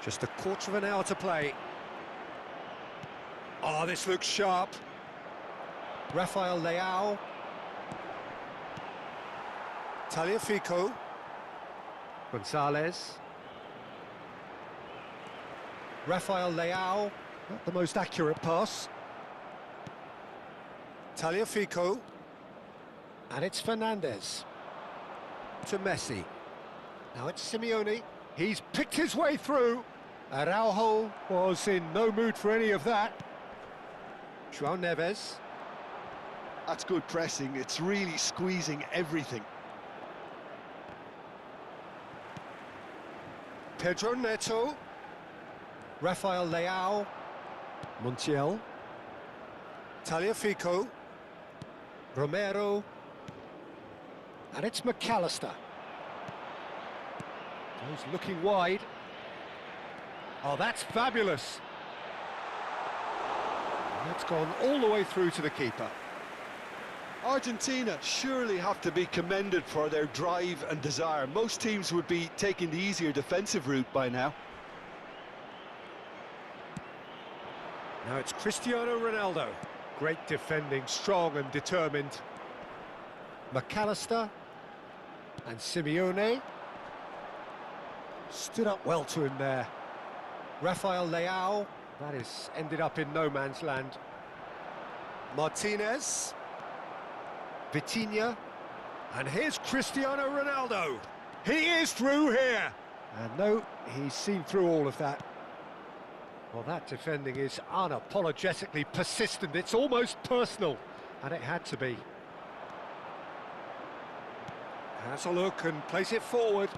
Just a quarter of an hour to play. Oh, this looks sharp. Rafael Leao. Tagliafico. Gonzalez. Rafael Leao. Not the most accurate pass. Tagliafico. And it's Fernandes. To Messi. Now it's Simeone. He's picked his way through. Araujo was in no mood for any of that. João Neves. That's good pressing. It's really squeezing everything. Pedro Neto. Rafael Leao. Montiel. Tagliafico. Romero. And it's McAllister. He's looking wide. Oh, that's fabulous. And that's gone all the way through to the keeper. Argentina surely have to be commended for their drive and desire. Most teams would be taking the easier defensive route by now. Now it's Cristiano Ronaldo. Great defending, strong and determined. McAllister and Simeone. Stood up well to him there. Rafael Leao. That is ended up in no man's land. Martinez. Vitinha. And here's Cristiano Ronaldo. He is through here. And no, he's seen through all of that. Well, that defending is unapologetically persistent. It's almost personal. And it had to be. Has a look and plays it forward.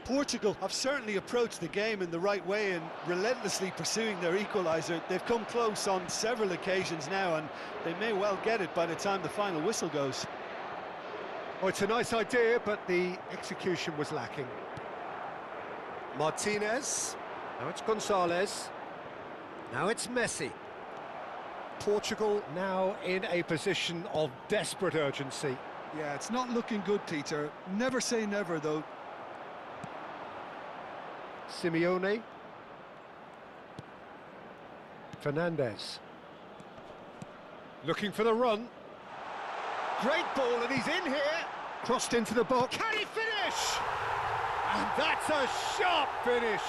Portugal have certainly approached the game in the right way and relentlessly pursuing their equaliser. They've come close on several occasions now, and they may well get it by the time the final whistle goes. Oh, it's a nice idea, but the execution was lacking. Martinez. Now it's Gonzalez. Now it's Messi. Portugal now in a position of desperate urgency. Yeah, it's not looking good, Peter. Never say never, though. Simeone. Fernandes. Looking for the run. Great ball, and he's in here. Crossed into the box. Can he finish? And that's a sharp finish.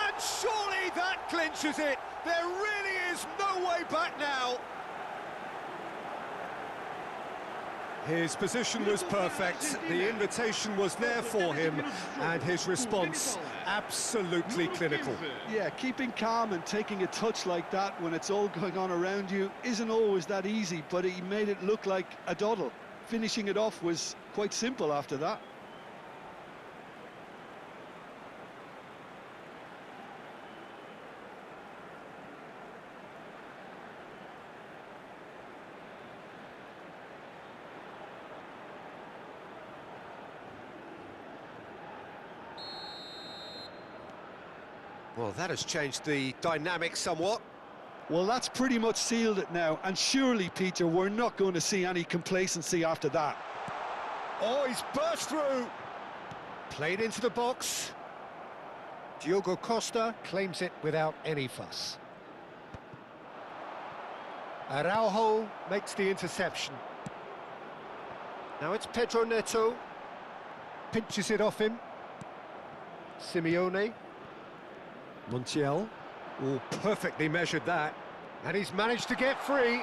And surely that clinches it. There really is no way back now. His position was perfect, the invitation was there for him, and his response absolutely clinical. Yeah, keeping calm and taking a touch like that when it's all going on around you isn't always that easy, but he made it look like a doddle. Finishing it off was quite simple after that. Well, that has changed the dynamic somewhat. Well, that's pretty much sealed it now, and surely, Peter, we're not going to see any complacency after that. Oh, he's burst through! Played into the box. Diogo Costa claims it without any fuss. Araujo makes the interception. Now it's Pedro Neto. Pinches it off him. Simeone. Montiel. Oh, perfectly measured that. And he's managed to get free.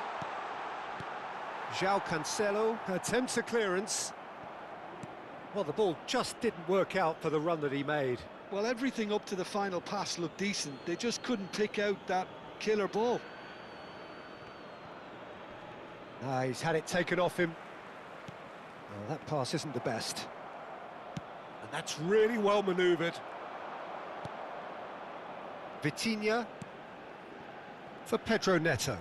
João Cancelo attempts a clearance. Well, the ball just didn't work out for the run that he made. Well, everything up to the final pass looked decent. They just couldn't pick out that killer ball. He's had it taken off him. Well, that pass isn't the best. And that's really well manoeuvred. Vitinha for Pedro Neto.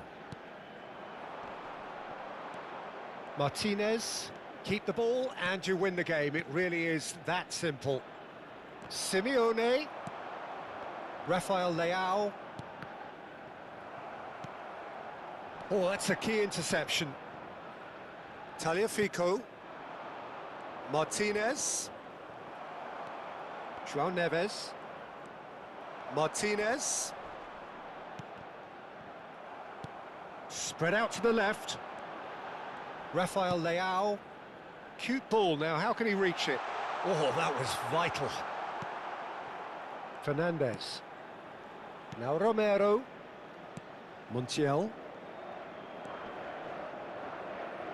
Martinez, keep the ball and you win the game. It really is that simple. Simeone. Rafael Leao. Oh, that's a key interception. Tagliafico. Martinez. João Neves. Martinez. Spread out to the left. Rafael Leao. Cute ball now, how can he reach it? Oh, that was vital. Fernandes. Now Romero. Montiel.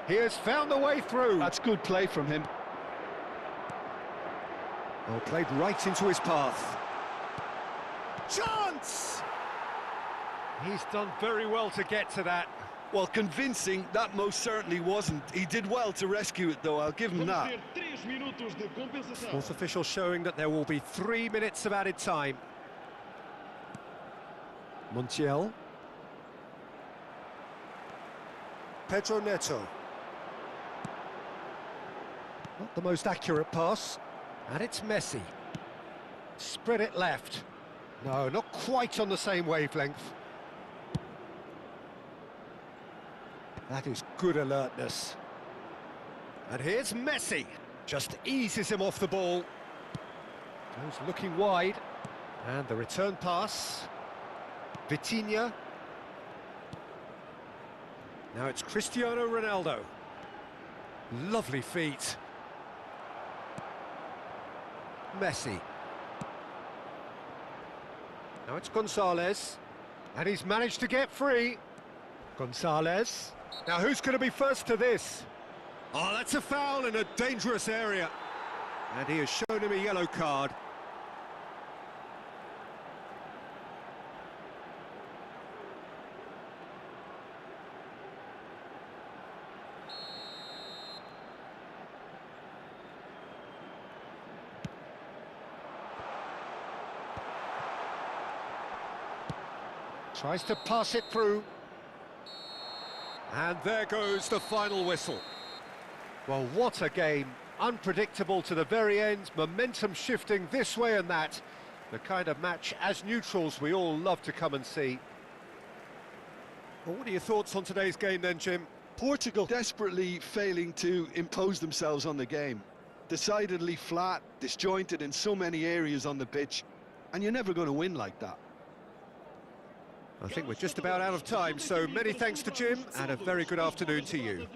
He has found the way through. That's good play from him. Well, played right into his path. Chance! He's done very well to get to that. Well, convincing, that most certainly wasn't. He did well to rescue it, though, I'll give him that. Fourth official showing that there will be 3 minutes of added time. Montiel. Pedro Neto. Not the most accurate pass. And it's Messi. Spread it left. No, not quite on the same wavelength. That is good alertness. And here's Messi. Just eases him off the ball. Goes looking wide. And the return pass. Vitinha. Now it's Cristiano Ronaldo. Lovely feet. Messi. Now it's Gonzalez. And he's managed to get free. Gonzalez. Now who's going to be first to this? Oh, that's a foul in a dangerous area. And he has shown him a yellow card. Tries to pass it through. And there goes the final whistle. Well, what a game. Unpredictable to the very end, momentum shifting this way and that. The kind of match, as neutrals, we all love to come and see. Well, what are your thoughts on today's game then, Jim? Portugal desperately failing to impose themselves on the game. Decidedly flat, disjointed in so many areas on the pitch. And you're never going to win like that. I think we're just about out of time, so many thanks to Jim, and a very good afternoon to you.